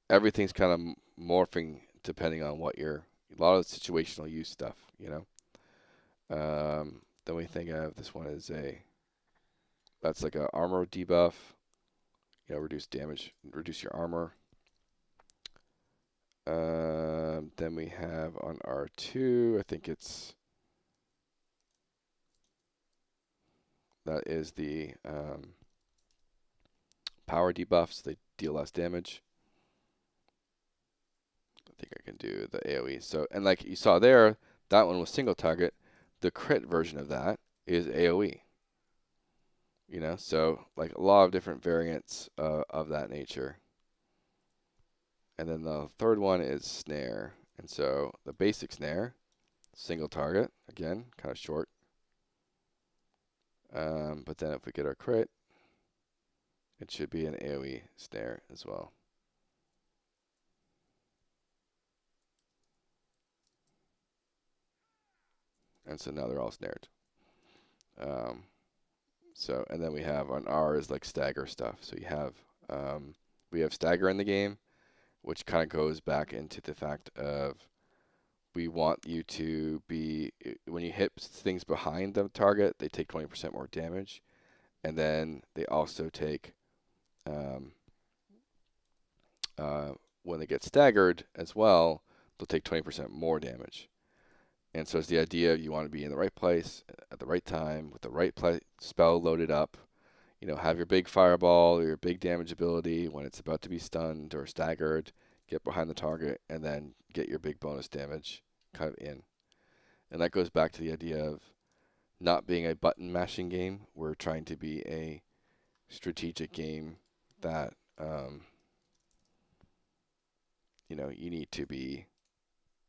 everything's kind of morphing depending on what a lot of situational use stuff, Then we think of this one as that's like a armor debuff. Reduce damage, reduce your armor. Then we have on R2, I think that is the power debuffs. They deal less damage. I think I can do the AoE. So, and like you saw there, that one was single target. The crit version of that is AoE. You know, so like a lot of different variants of that nature. And then the third one is snare. And so the basic snare, single target, again, kind of short. But then if we get our crit, it should be an AoE snare as well. And so now they're all snared. So, and then we have on R is like stagger stuff. So you have, we have stagger in the game, which kind of goes back into the fact of we want you to be, when you hit things behind the target, they take 20% more damage. And then they also take, when they get staggered as well, they'll take 20% more damage. And so it's the idea you want to be in the right place at the right time with the right spell loaded up. You know, have your big fireball or your big damage ability when it's about to be stunned or staggered, get behind the target, and then get your big bonus damage kind of in. And that goes back to the idea of not being a button mashing game. We're trying to be a strategic game that, you know, you need to be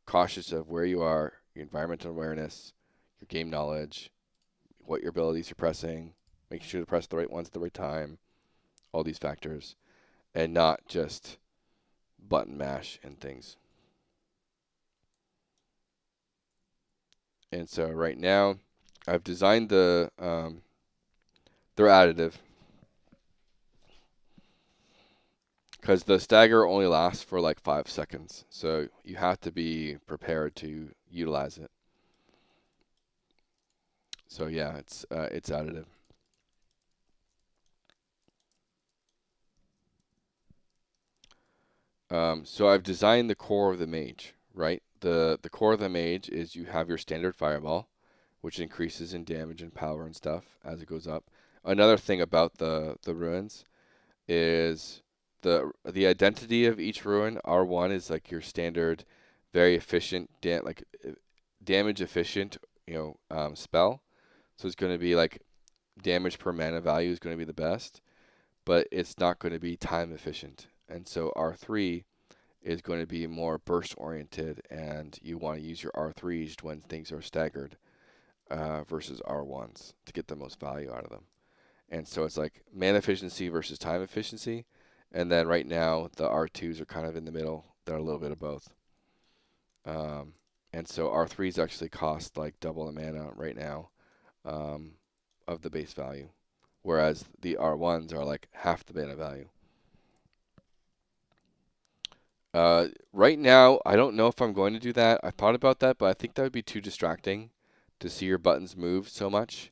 cautious of where you are, your environmental awareness, your game knowledge, what your abilities you're pressing, making sure to press the right ones at the right time, all these factors, and not just button mash and things. And so right now, I've designed they're additive, because the stagger only lasts for like 5 seconds, so you have to be prepared to utilize it. So yeah, it's additive. So I've designed the core of the mage, right? The core of the mage is you have your standard fireball, which increases in damage and power and stuff as it goes up. Another thing about the ruins is the identity of each ruin. R1 is like your standard, very efficient, damage efficient, spell. So it's going to be like damage per mana value is going to be the best, but it's not going to be time efficient. And so R3 is going to be more burst oriented, and you want to use your R3s when things are staggered versus R1s to get the most value out of them. And so it's like mana efficiency versus time efficiency. And then right now, the R2s are kind of in the middle. They're a little bit of both. And so R3s actually cost like double the mana right now of the base value, whereas the R1s are like half the mana value. Right now, I don't know if I'm going to do that. I thought about that, but I think that would be too distracting to see your buttons move so much.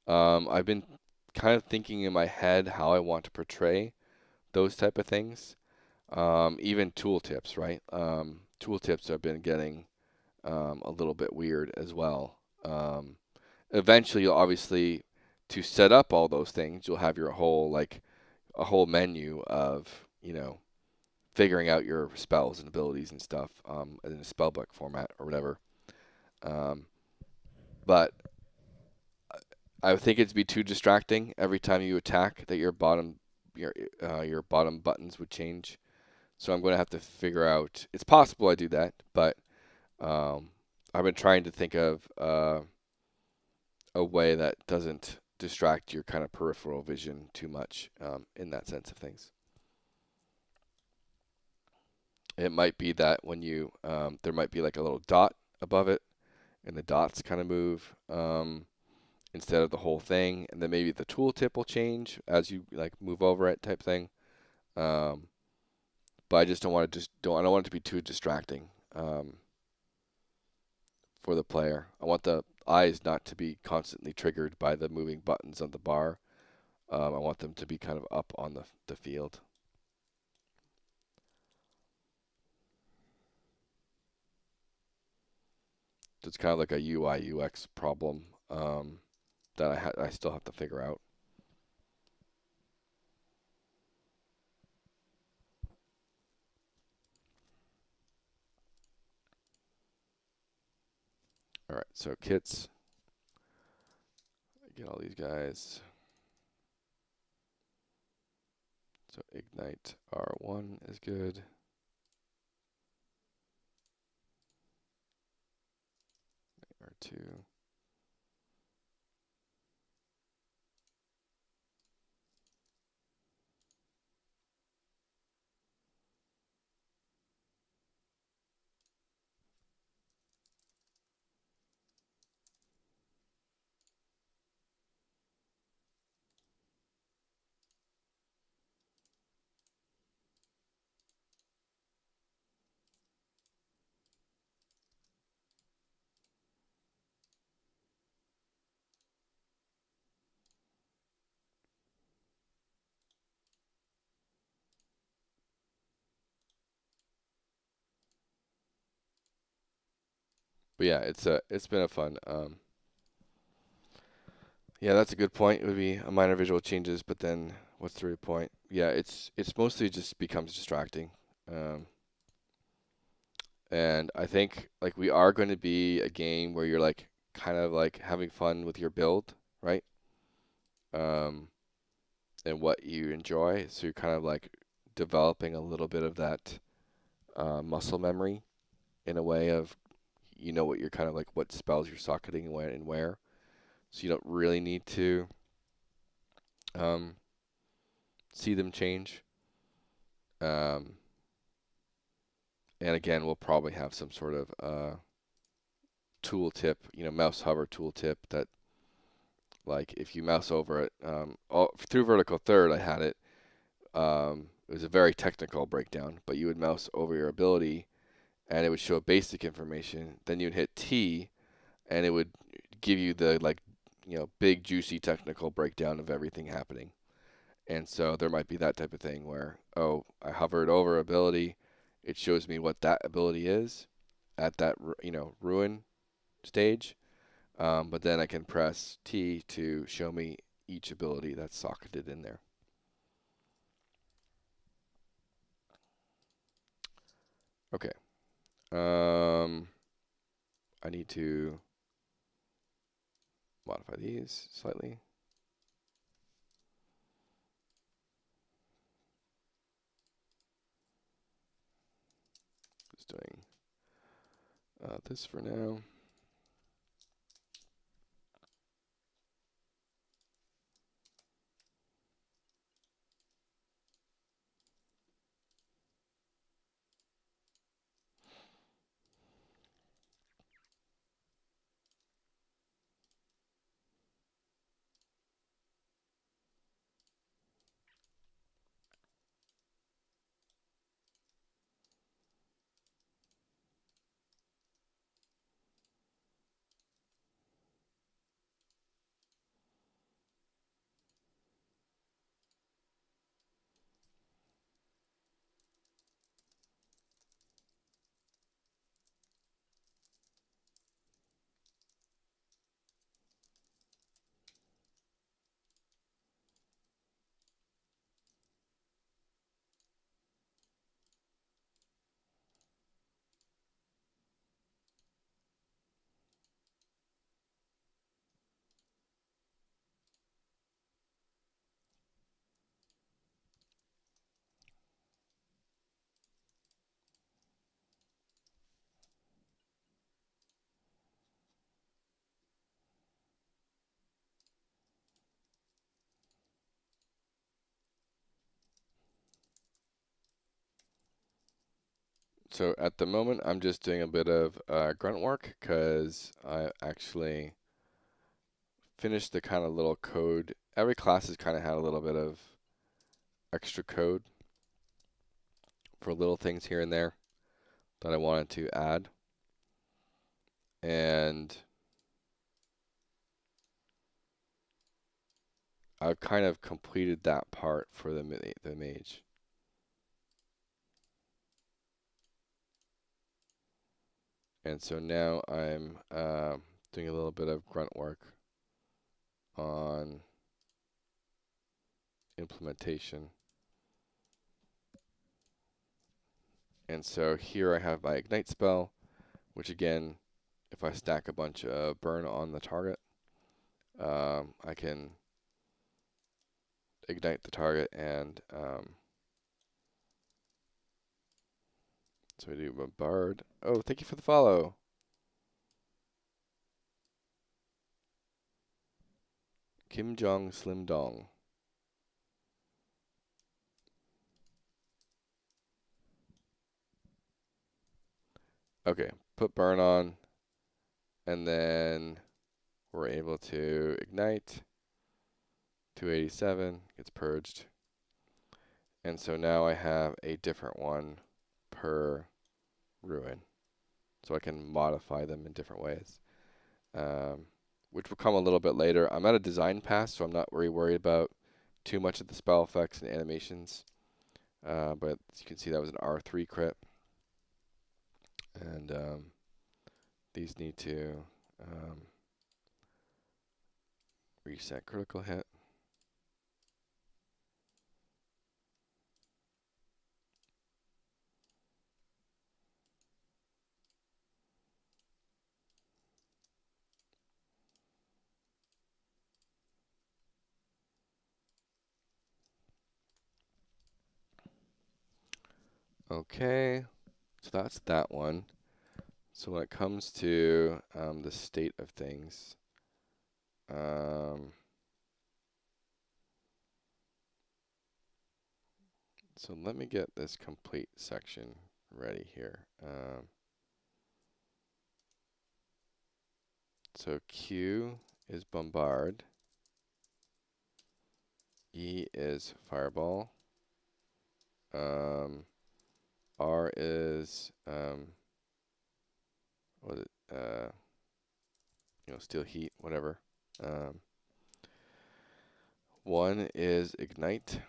I've been kind of thinking in my head how I want to portray those type of things. Even tooltips, right? Tooltips have been getting a little bit weird as well. Eventually, you'll obviously, to set up all those things, you'll have your whole a whole menu of figuring out your spells and abilities and stuff in a spellbook format or whatever. But I think it'd be too distracting every time you attack that your bottom buttons would change. So I'm going to have to figure out. It's possible I do that, but I've been trying to think of a way that doesn't distract your kind of peripheral vision too much in that sense of things. It might be that when you there might be like a little dot above it, and the dots kind of move instead of the whole thing, and then maybe the tooltip will change as you like move over it, type thing. But I just don't want to I don't want it to be too distracting for the player. I want the eyes not to be constantly triggered by the moving buttons on the bar. I want them to be kind of up on the field. So it's kind of like a UI UX problem that I still have to figure out. All right, so kits. Get all these guys. So Ignite R1 is good. R2. But yeah, it's been a fun. Yeah, that's a good point. It would be a minor visual changes, but then what's the real point? Yeah, it's mostly just becomes distracting. Um, and I think like we are going to be a game where you're like kind of like having fun with your build, right? Um, and what you enjoy. So you're kind of like developing a little bit of that muscle memory in a way of you know what you're kind of like what spells you're socketing when and where. So you don't really need to um, see them change. Um, and again, we'll probably have some sort of tooltip, mouse hover tooltip that, like, if you mouse over it, through vertical third, I had it. It was a very technical breakdown, but you would mouse over your ability, and it would show basic information. Then you'd hit T, and it would give you the big juicy technical breakdown of everything happening. And so there might be that type of thing where, oh, I hovered over ability, it shows me what that ability is at that ruin stage. But then I can press T to show me each ability that's socketed in there. Okay. I need to modify these slightly. Just doing this for now. So at the moment, I'm just doing a bit of grunt work because I actually finished the kind of little code. Every class has kind of had a little bit of extra code for little things here and there that I wanted to add. And I've kind of completed that part for the mage. And so now I'm doing a little bit of grunt work on implementation. And so here I have my ignite spell, which again if I stack a bunch of burn on the target, I can ignite the target and so we do bombard. Oh, thank you for the follow. Kim Jong Slim Dong. Okay, put burn on, and then we're able to ignite. 287 gets purged. And so now I have a different one per ruin. So I can modify them in different ways, which will come a little bit later. I'm at a design pass, so I'm not really worried about too much of the spell effects and animations. But as you can see, that was an R3 crit. And these need to reset critical hit. Okay, so that's that one. So when it comes to the state of things, so let me get this complete section ready here. So Q is bombard, E is fireball, R is what is it? Steal heat, whatever. 1 is ignite.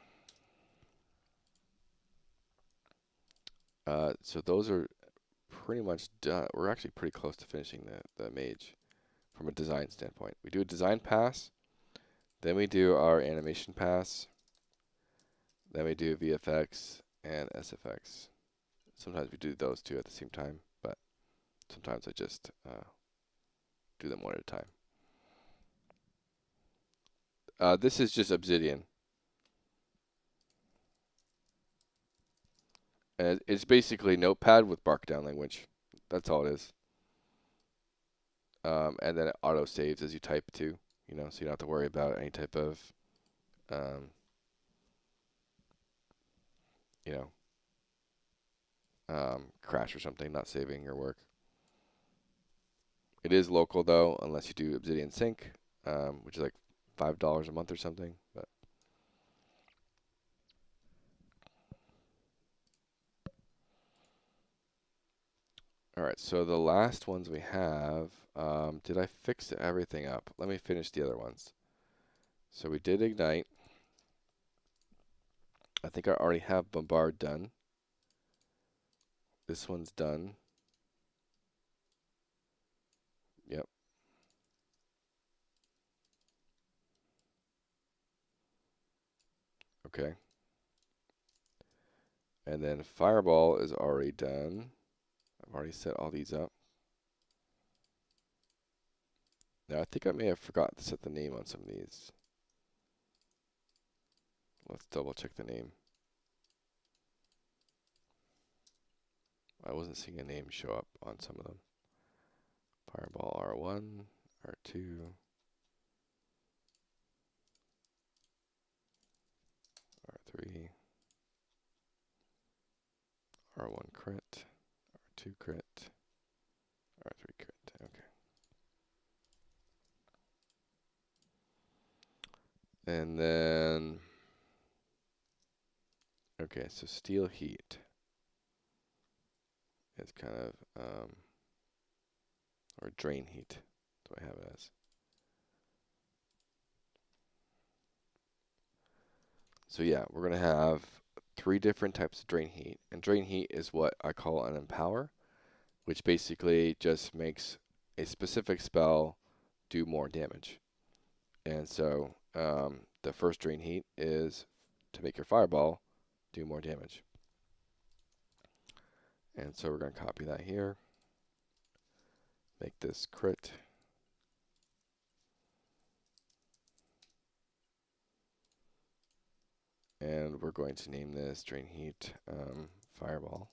So those are pretty much done. We're actually pretty close to finishing the mage from a design standpoint. We do a design pass, then we do our animation pass, then we do VFX and SFX. Sometimes we do those two at the same time, but sometimes I just do them one at a time. This is just Obsidian. And it's basically Notepad with Markdown language. That's all it is. And then it auto saves as you type too, so you don't have to worry about any type of, crash or something, not saving your work. It is local though, unless you do Obsidian Sync, which is like $5 a month or something. But all right, so the last ones we have, did I fix everything up? Let me finish the other ones. So we did ignite. I think I already have bombard done. This one's done. Yep. Okay. And then fireball is already done. I've already set all these up. Now I think I may have forgotten to set the name on some of these. Let's double check the name. I wasn't seeing a name show up on some of them. Fireball R1, R2, R3, R1 crit, R2 crit, R3 crit. Okay. And then, okay, so steal heat. It's kind of, or drain heat, do I have it as. So yeah, we're going to have 3 different types of drain heat. And drain heat is what I call an empower, which basically just makes a specific spell do more damage. And so the first drain heat is to make your fireball do more damage. And so we're going to copy that here. make this crit. And we're going to name this Drain Heat Fireball.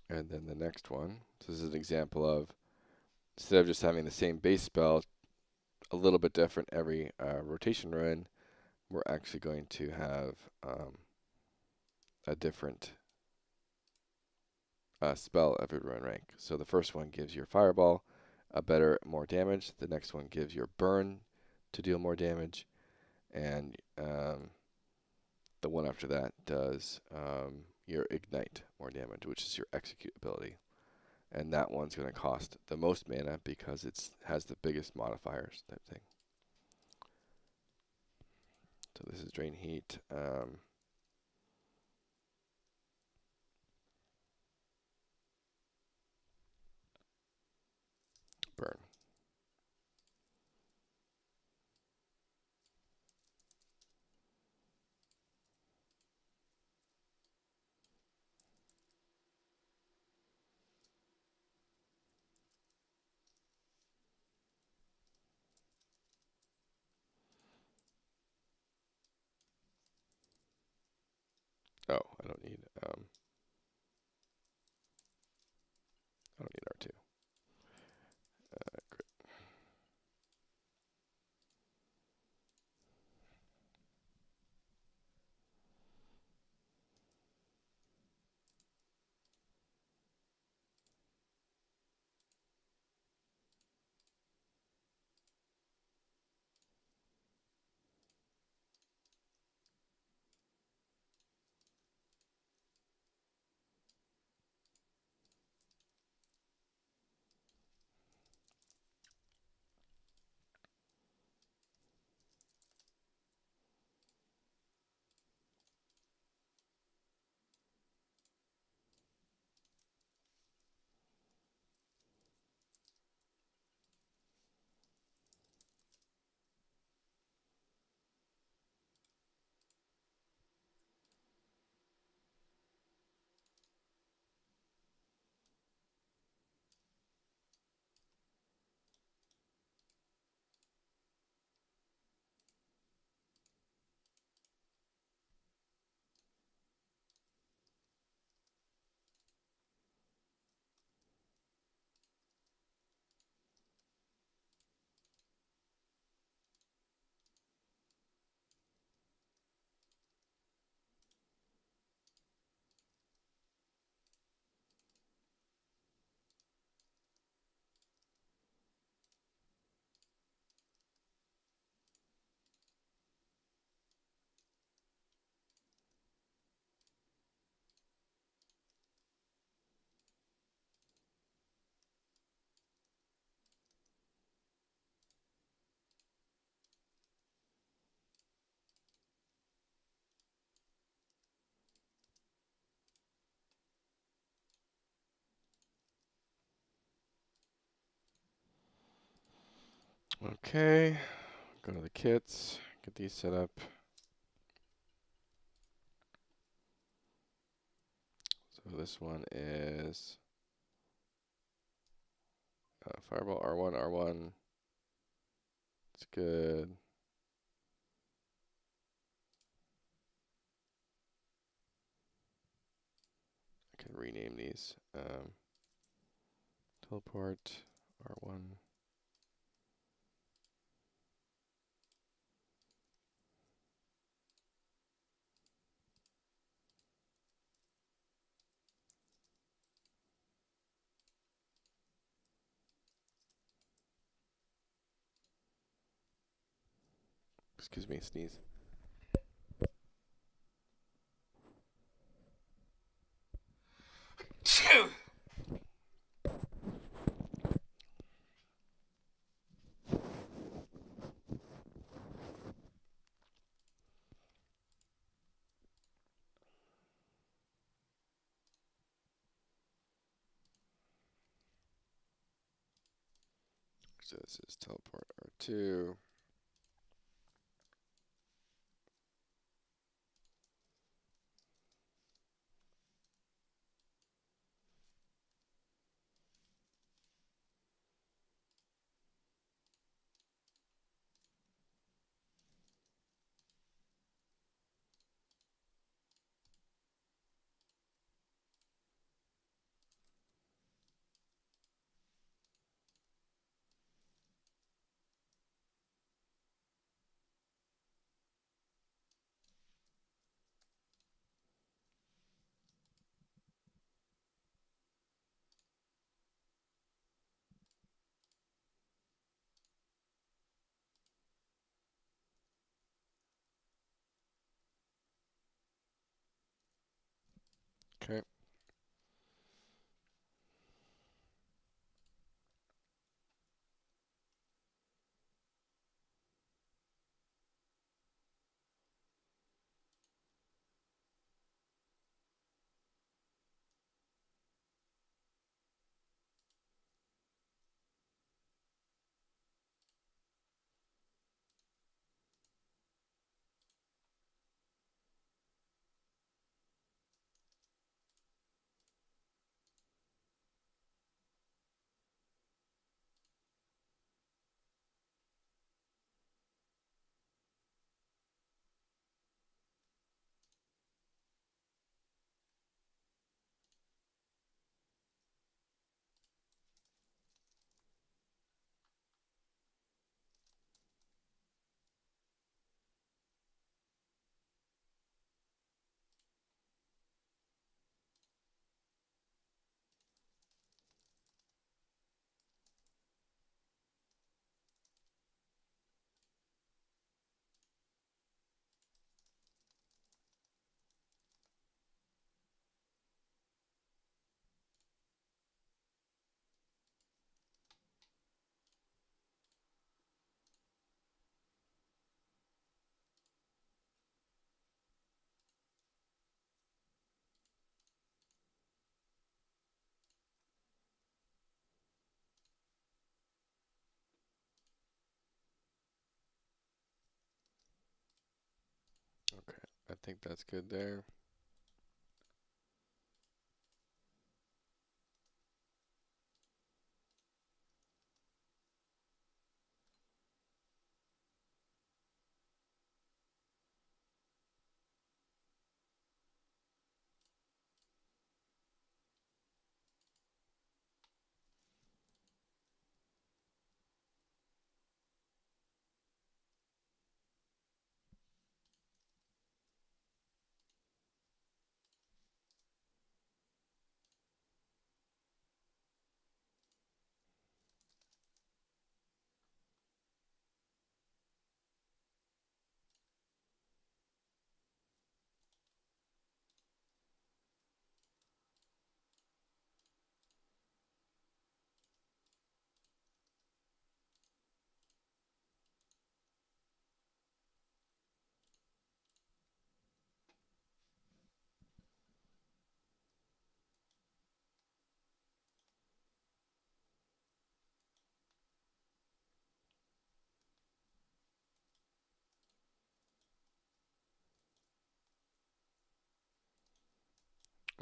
And then the next one, this is an example of, instead of just having the same base spell, a little bit different every rotation run, we're actually going to have a different spell every run rank. So the first one gives your Fireball more damage. The next one gives your Burn to deal more damage. And the one after that does your Ignite more damage, which is your Execute ability. And that one's going to cost the most mana because it has the biggest modifiers type thing. So this is Drain Heat. Burn. Oh, I don't need R2. Great. Okay, go to the kits, get these set up. So this one is Fireball R1, R1. It's good. I can rename these. Teleport R1. Excuse me, sneeze. So this is teleport R2. Okay. Okay. I think that's good there.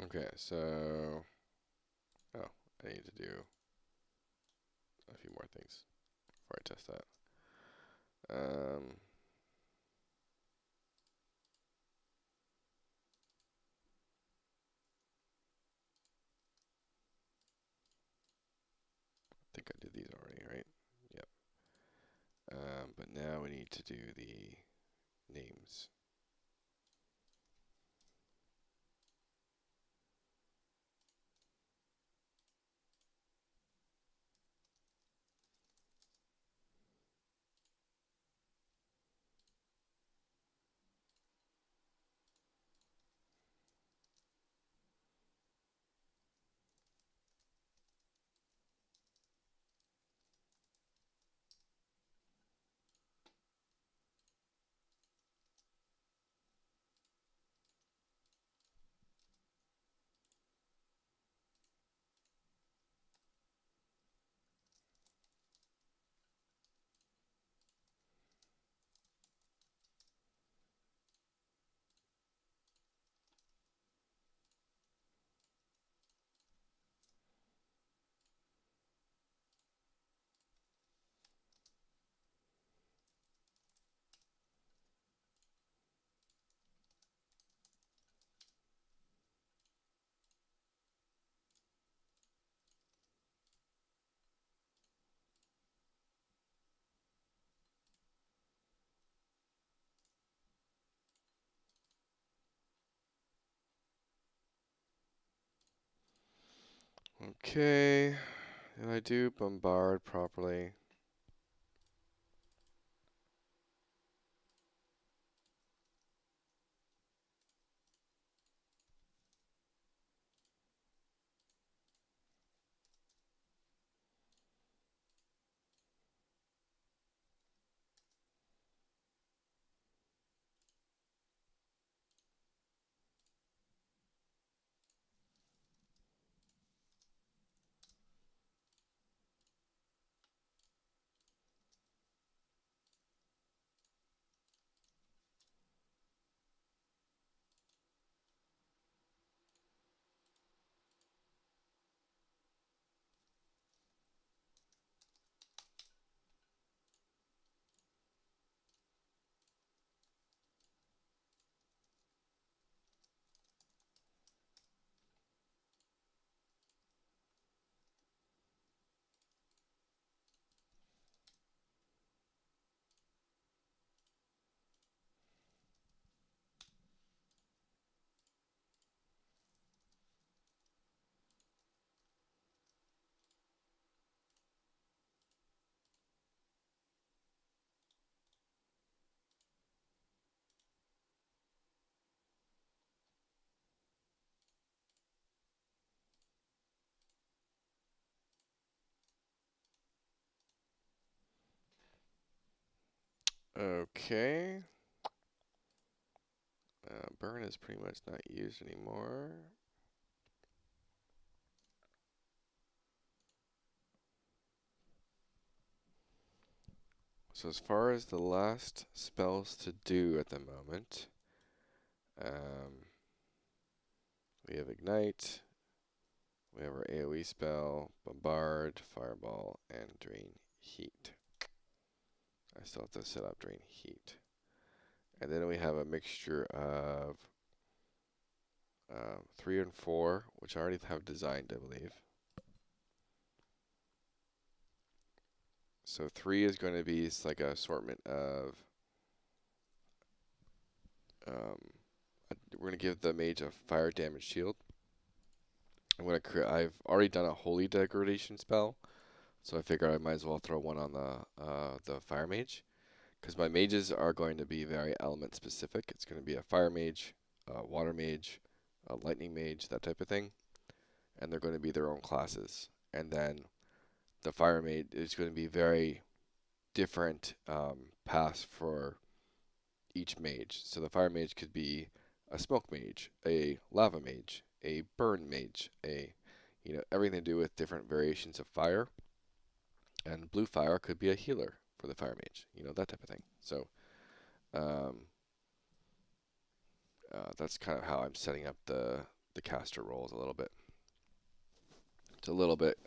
Okay, so I need to do a few more things before I test that. I think I did these already, right? Yep. But now we need to do the names. Okay. Did I do bombard properly? Okay. Burn is pretty much not used anymore. So as far as the last spells to do at the moment, we have Ignite, we have our AoE spell, Bombard, Fireball, and Drain Heat. I still have to set up Drain Heat. And then we have a mixture of 3 and 4, which I already have designed, I believe. So 3 is going to be like an assortment of we're going to give the mage a fire damage shield. I've already done a holy degradation spell, so I figured I might as well throw one on the fire mage, because my mages are going to be very element specific. It's going to be a fire mage, a water mage, a lightning mage, that type of thing, and they're going to be their own classes. And then the fire mage is going to be very different paths for each mage. So the fire mage could be a smoke mage, a lava mage, a burn mage, everything to do with different variations of fire. And blue fire could be a healer for the fire mage, that type of thing. So um, that's kind of how I'm setting up the caster roles a little bit. It's a little bit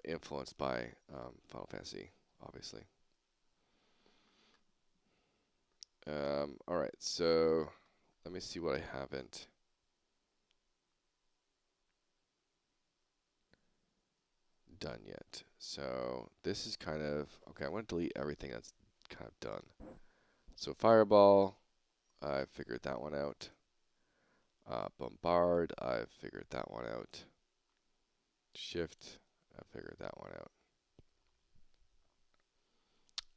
influenced by Final Fantasy, obviously. All right, so let me see what I haven't done yet. So this is kind of, okay, I'm going to delete everything that's kind of done. So Fireball, I figured that one out. Bombard, I figured that one out. Shift, I figured that one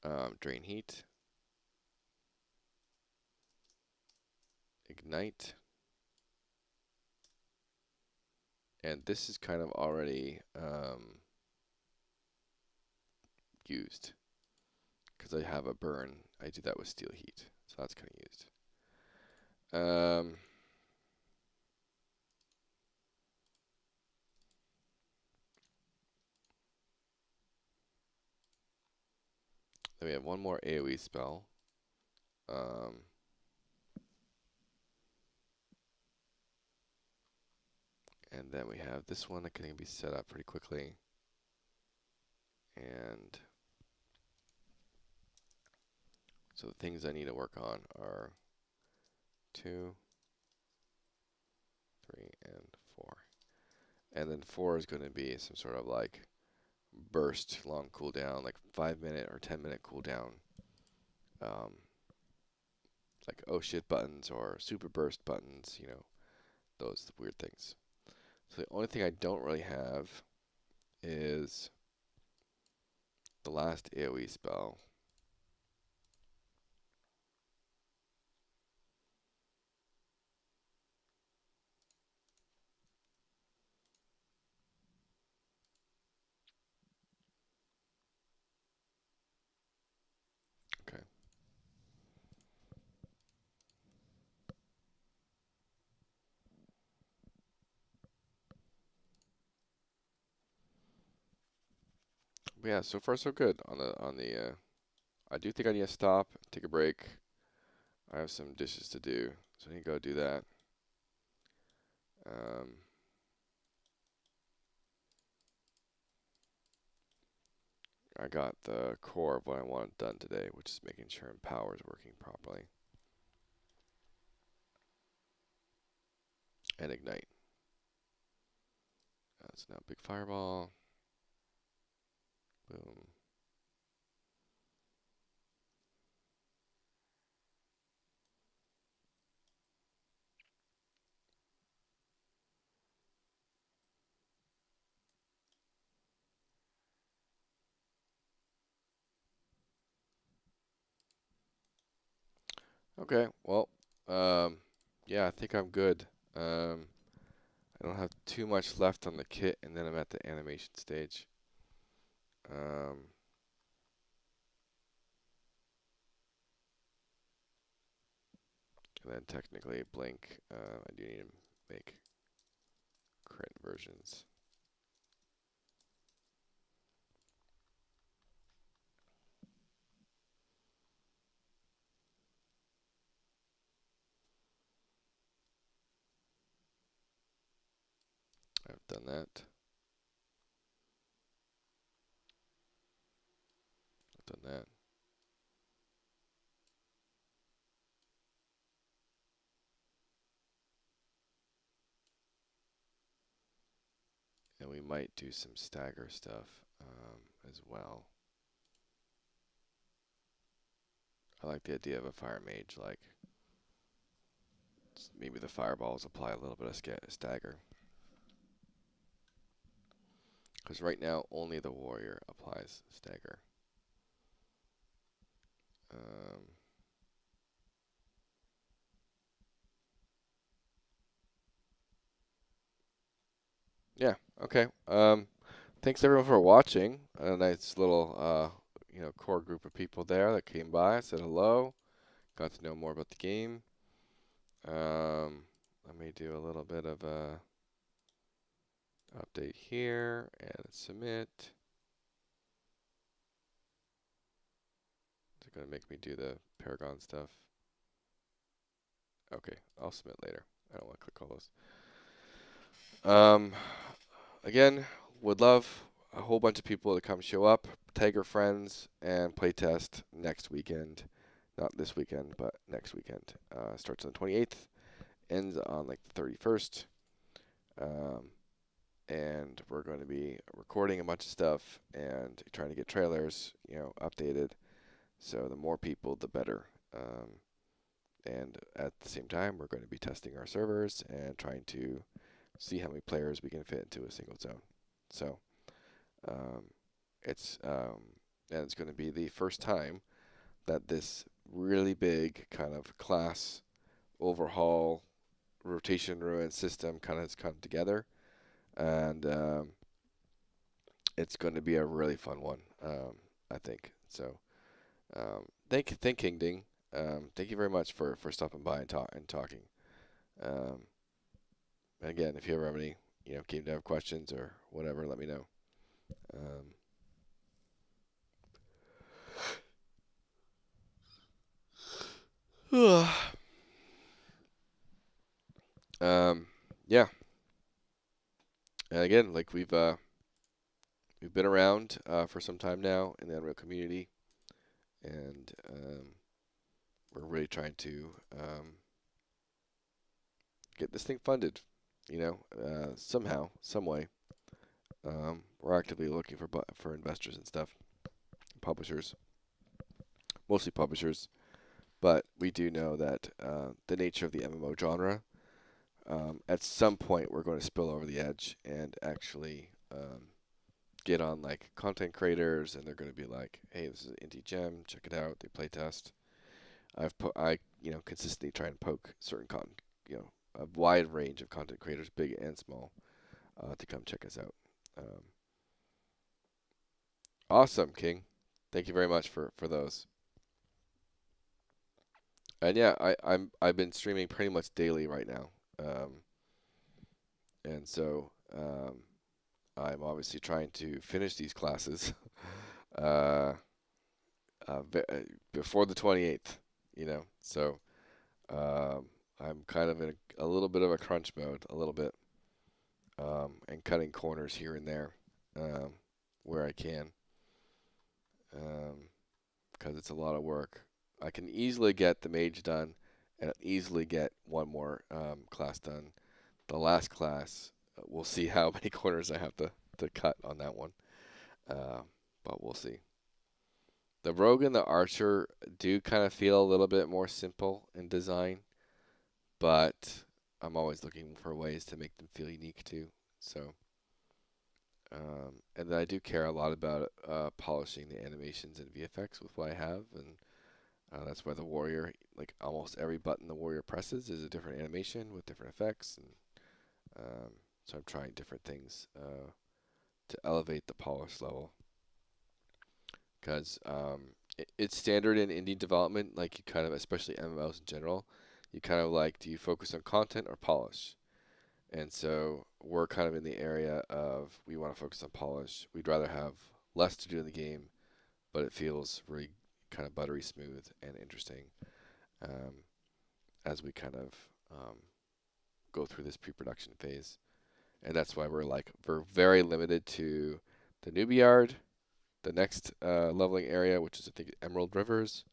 out. Drain Heat. Ignite. And this is kind of already used, because I have a burn. I do that with Steel Heat, so that's kind of used. Then we have one more AoE spell. And then we have this one that can be set up pretty quickly. And so the things I need to work on are 2, 3, and 4. And then 4 is going to be some sort of like burst long cooldown, like 5-minute or 10-minute cooldown. Like oh shit buttons or super burst buttons, those weird things. So the only thing I don't really have is the last AoE spell. Okay. But yeah, so far so good on the. I do think I need to stop, take a break. I have some dishes to do, so I need to go do that. I got the core of what I want done today, which is making sure Empower is working properly. And Ignite. So now big fireball. Boom. Okay, well, yeah, I think I'm good. I don't have too much left on the kit, and then I'm at the animation stage. And then technically Blink, I do need to make current versions. I've done that. I've done that. And we might do some stagger stuff as well. I like the idea of a fire mage, like maybe the fireballs apply a little bit of stagger. Because right now, only the warrior applies stagger. Yeah, okay. Thanks everyone for watching. A nice little, core group of people there that came by, said hello, got to know more about the game. Let me do a little bit of a update here and submit. Is it going to make me do the Paragon stuff? Okay, I'll submit later. I don't want to click all those. Again, would love a whole bunch of people to come show up, tag your friends, and play test next weekend. Not this weekend, but next weekend. Starts on the 28th, ends on like the 31st. And we're going to be recording a bunch of stuff and trying to get trailers, updated. So the more people, the better. And at the same time, we're going to be testing our servers and trying to see how many players we can fit into a single zone. So it's going to be the first time that this really big kind of class overhaul rotation ruin system kind of has come together, and it's going to be a really fun one, I think. So thank King Ding. Thank you very much for stopping by and talking. And again, if you ever have any game dev questions or whatever, let me know. Yeah. And again, like we've been around for some time now in the Unreal community, and we're really trying to get this thing funded, somehow, some way. We're actively looking for investors and stuff, publishers, mostly publishers, but we do know that the nature of the MMO genre at some point we're going to spill over the edge and actually get on like content creators, and they're going to be like, "Hey, this is an indie gem. Check it out." They play test. I consistently try and poke certain a wide range of content creators, big and small, to come check us out. Awesome, King. Thank you very much for those. And yeah, I've been streaming pretty much daily right now, and so I'm obviously trying to finish these classes uh, before the 28th. So I'm kind of in a little bit of a crunch mode, a little bit, and cutting corners here and there where I can, because it's a lot of work. I can easily get the Mage done and easily get one more class done. The last class, we'll see how many corners I have to cut on that one, but we'll see. The Rogue and the Archer do kind of feel a little bit more simple in design, but I'm always looking for ways to make them feel unique too. So, and then I do care a lot about polishing the animations and VFX with what I have, and that's why the Warrior, like almost every button the Warrior presses is a different animation with different effects, and so I'm trying different things to elevate the polish level. Because it's standard in indie development, like you kind of, especially MMOs in general, you kind of like, do you focus on content or polish? And so we're kind of in the area of we want to focus on polish. We'd rather have less to do in the game, but it feels really kind of buttery smooth and interesting as we kind of go through this pre-production phase. And that's why we're very limited to the newbie yard, the next leveling area, which is I think Emerald Rivers,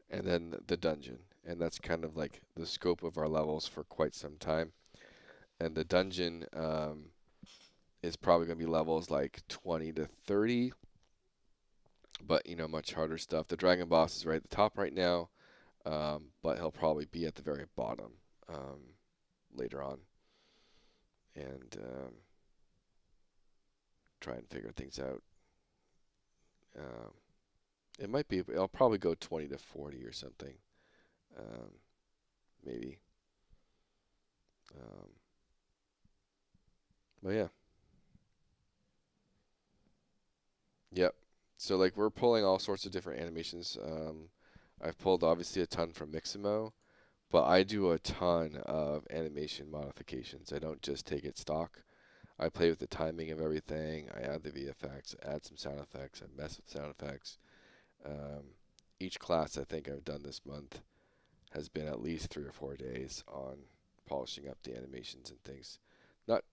and then the dungeon. And that's kind of like the scope of our levels for quite some time. And the dungeon is probably going to be levels like 20 to 30, but much harder stuff. The dragon boss is right at the top right now, but he'll probably be at the very bottom later on. And try and figure things out. I'll probably go 20 to 40 or something, maybe. But yeah. Yep. So like we're pulling all sorts of different animations. I've pulled obviously a ton from Mixamo, but I do a ton of animation modifications. I don't just take it stock. I play with the timing of everything. I add the VFX, add some sound effects, I mess with sound effects. Each class I think I've done this month has been at least 3 or 4 days on polishing up the animations and things. Not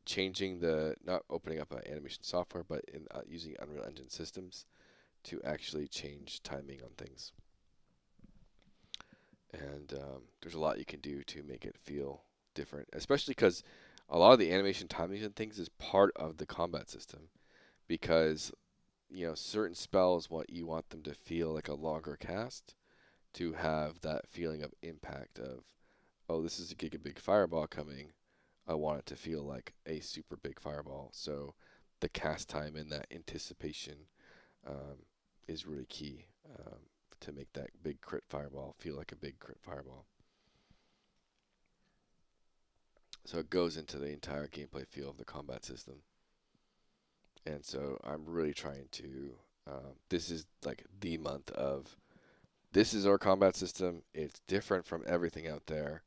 opening up animation software, but in using Unreal Engine systems to actually change timing on things. And there's a lot you can do to make it feel different, especially because a lot of the animation timings and things is part of the combat system. Because certain spells you want them to feel like a longer cast, to have that feeling of impact of, oh, this is a giga big fireball coming. I want it to feel like a super big fireball. So the cast time and that anticipation is really key to make that big crit fireball feel like a big crit fireball. So it goes into the entire gameplay feel of the combat system. And so I'm really trying to, this is like the month of, this is our combat system. It's different from everything out there.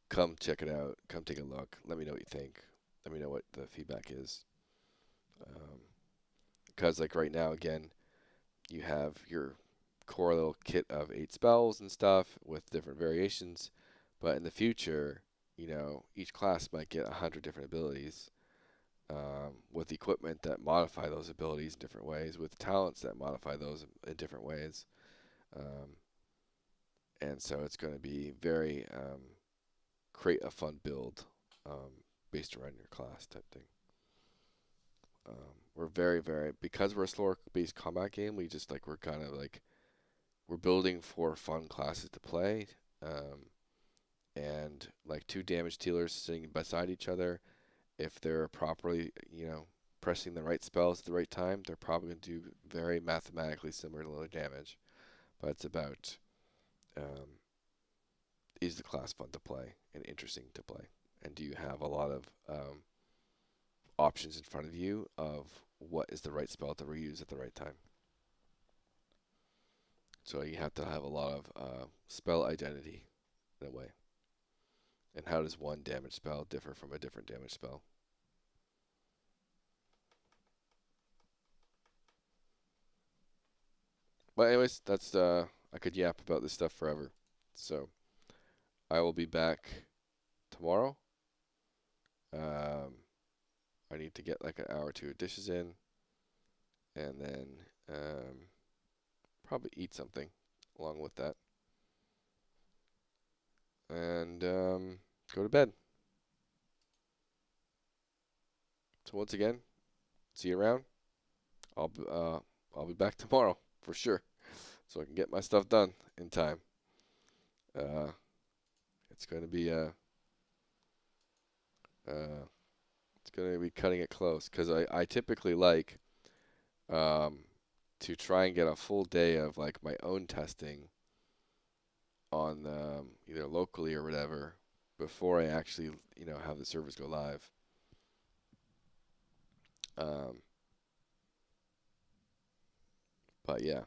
Come check it out. Come take a look. Let me know what you think. Let me know what the feedback is. Because like right now, again, you have your core little kit of 8 spells and stuff with different variations. But in the future, each class might get 100 different abilities. With equipment that modify those abilities in different ways, with talents that modify those in different ways. And so it's going to be very create a fun build based around your class type thing. We're very, very, because we're a slower based combat game, we're kind of like, we're building for fun classes to play. and like two damage dealers sitting beside each other, if they're properly, pressing the right spells at the right time, they're probably going to do very mathematically similar damage. But it's about, is the class fun to play and interesting to play? And do you have a lot of options in front of you of what is the right spell to reuse at the right time? So you have to have a lot of spell identity in a way. And how does one damage spell differ from a different damage spell? But anyways, that's I could yap about this stuff forever. So I will be back tomorrow. I need to get like an hour or two of dishes in, and then probably eat something along with that, and go to bed. So once again, see you around. I'll be back tomorrow for sure, so I can get my stuff done in time. It's going to be it's going to be cutting it close because I typically like to try and get a full day of like my own testing on either locally or whatever before I actually have the servers go live. But yeah.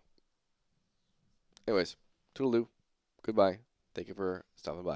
Anyways, toodaloo. Goodbye. Thank you for stopping by.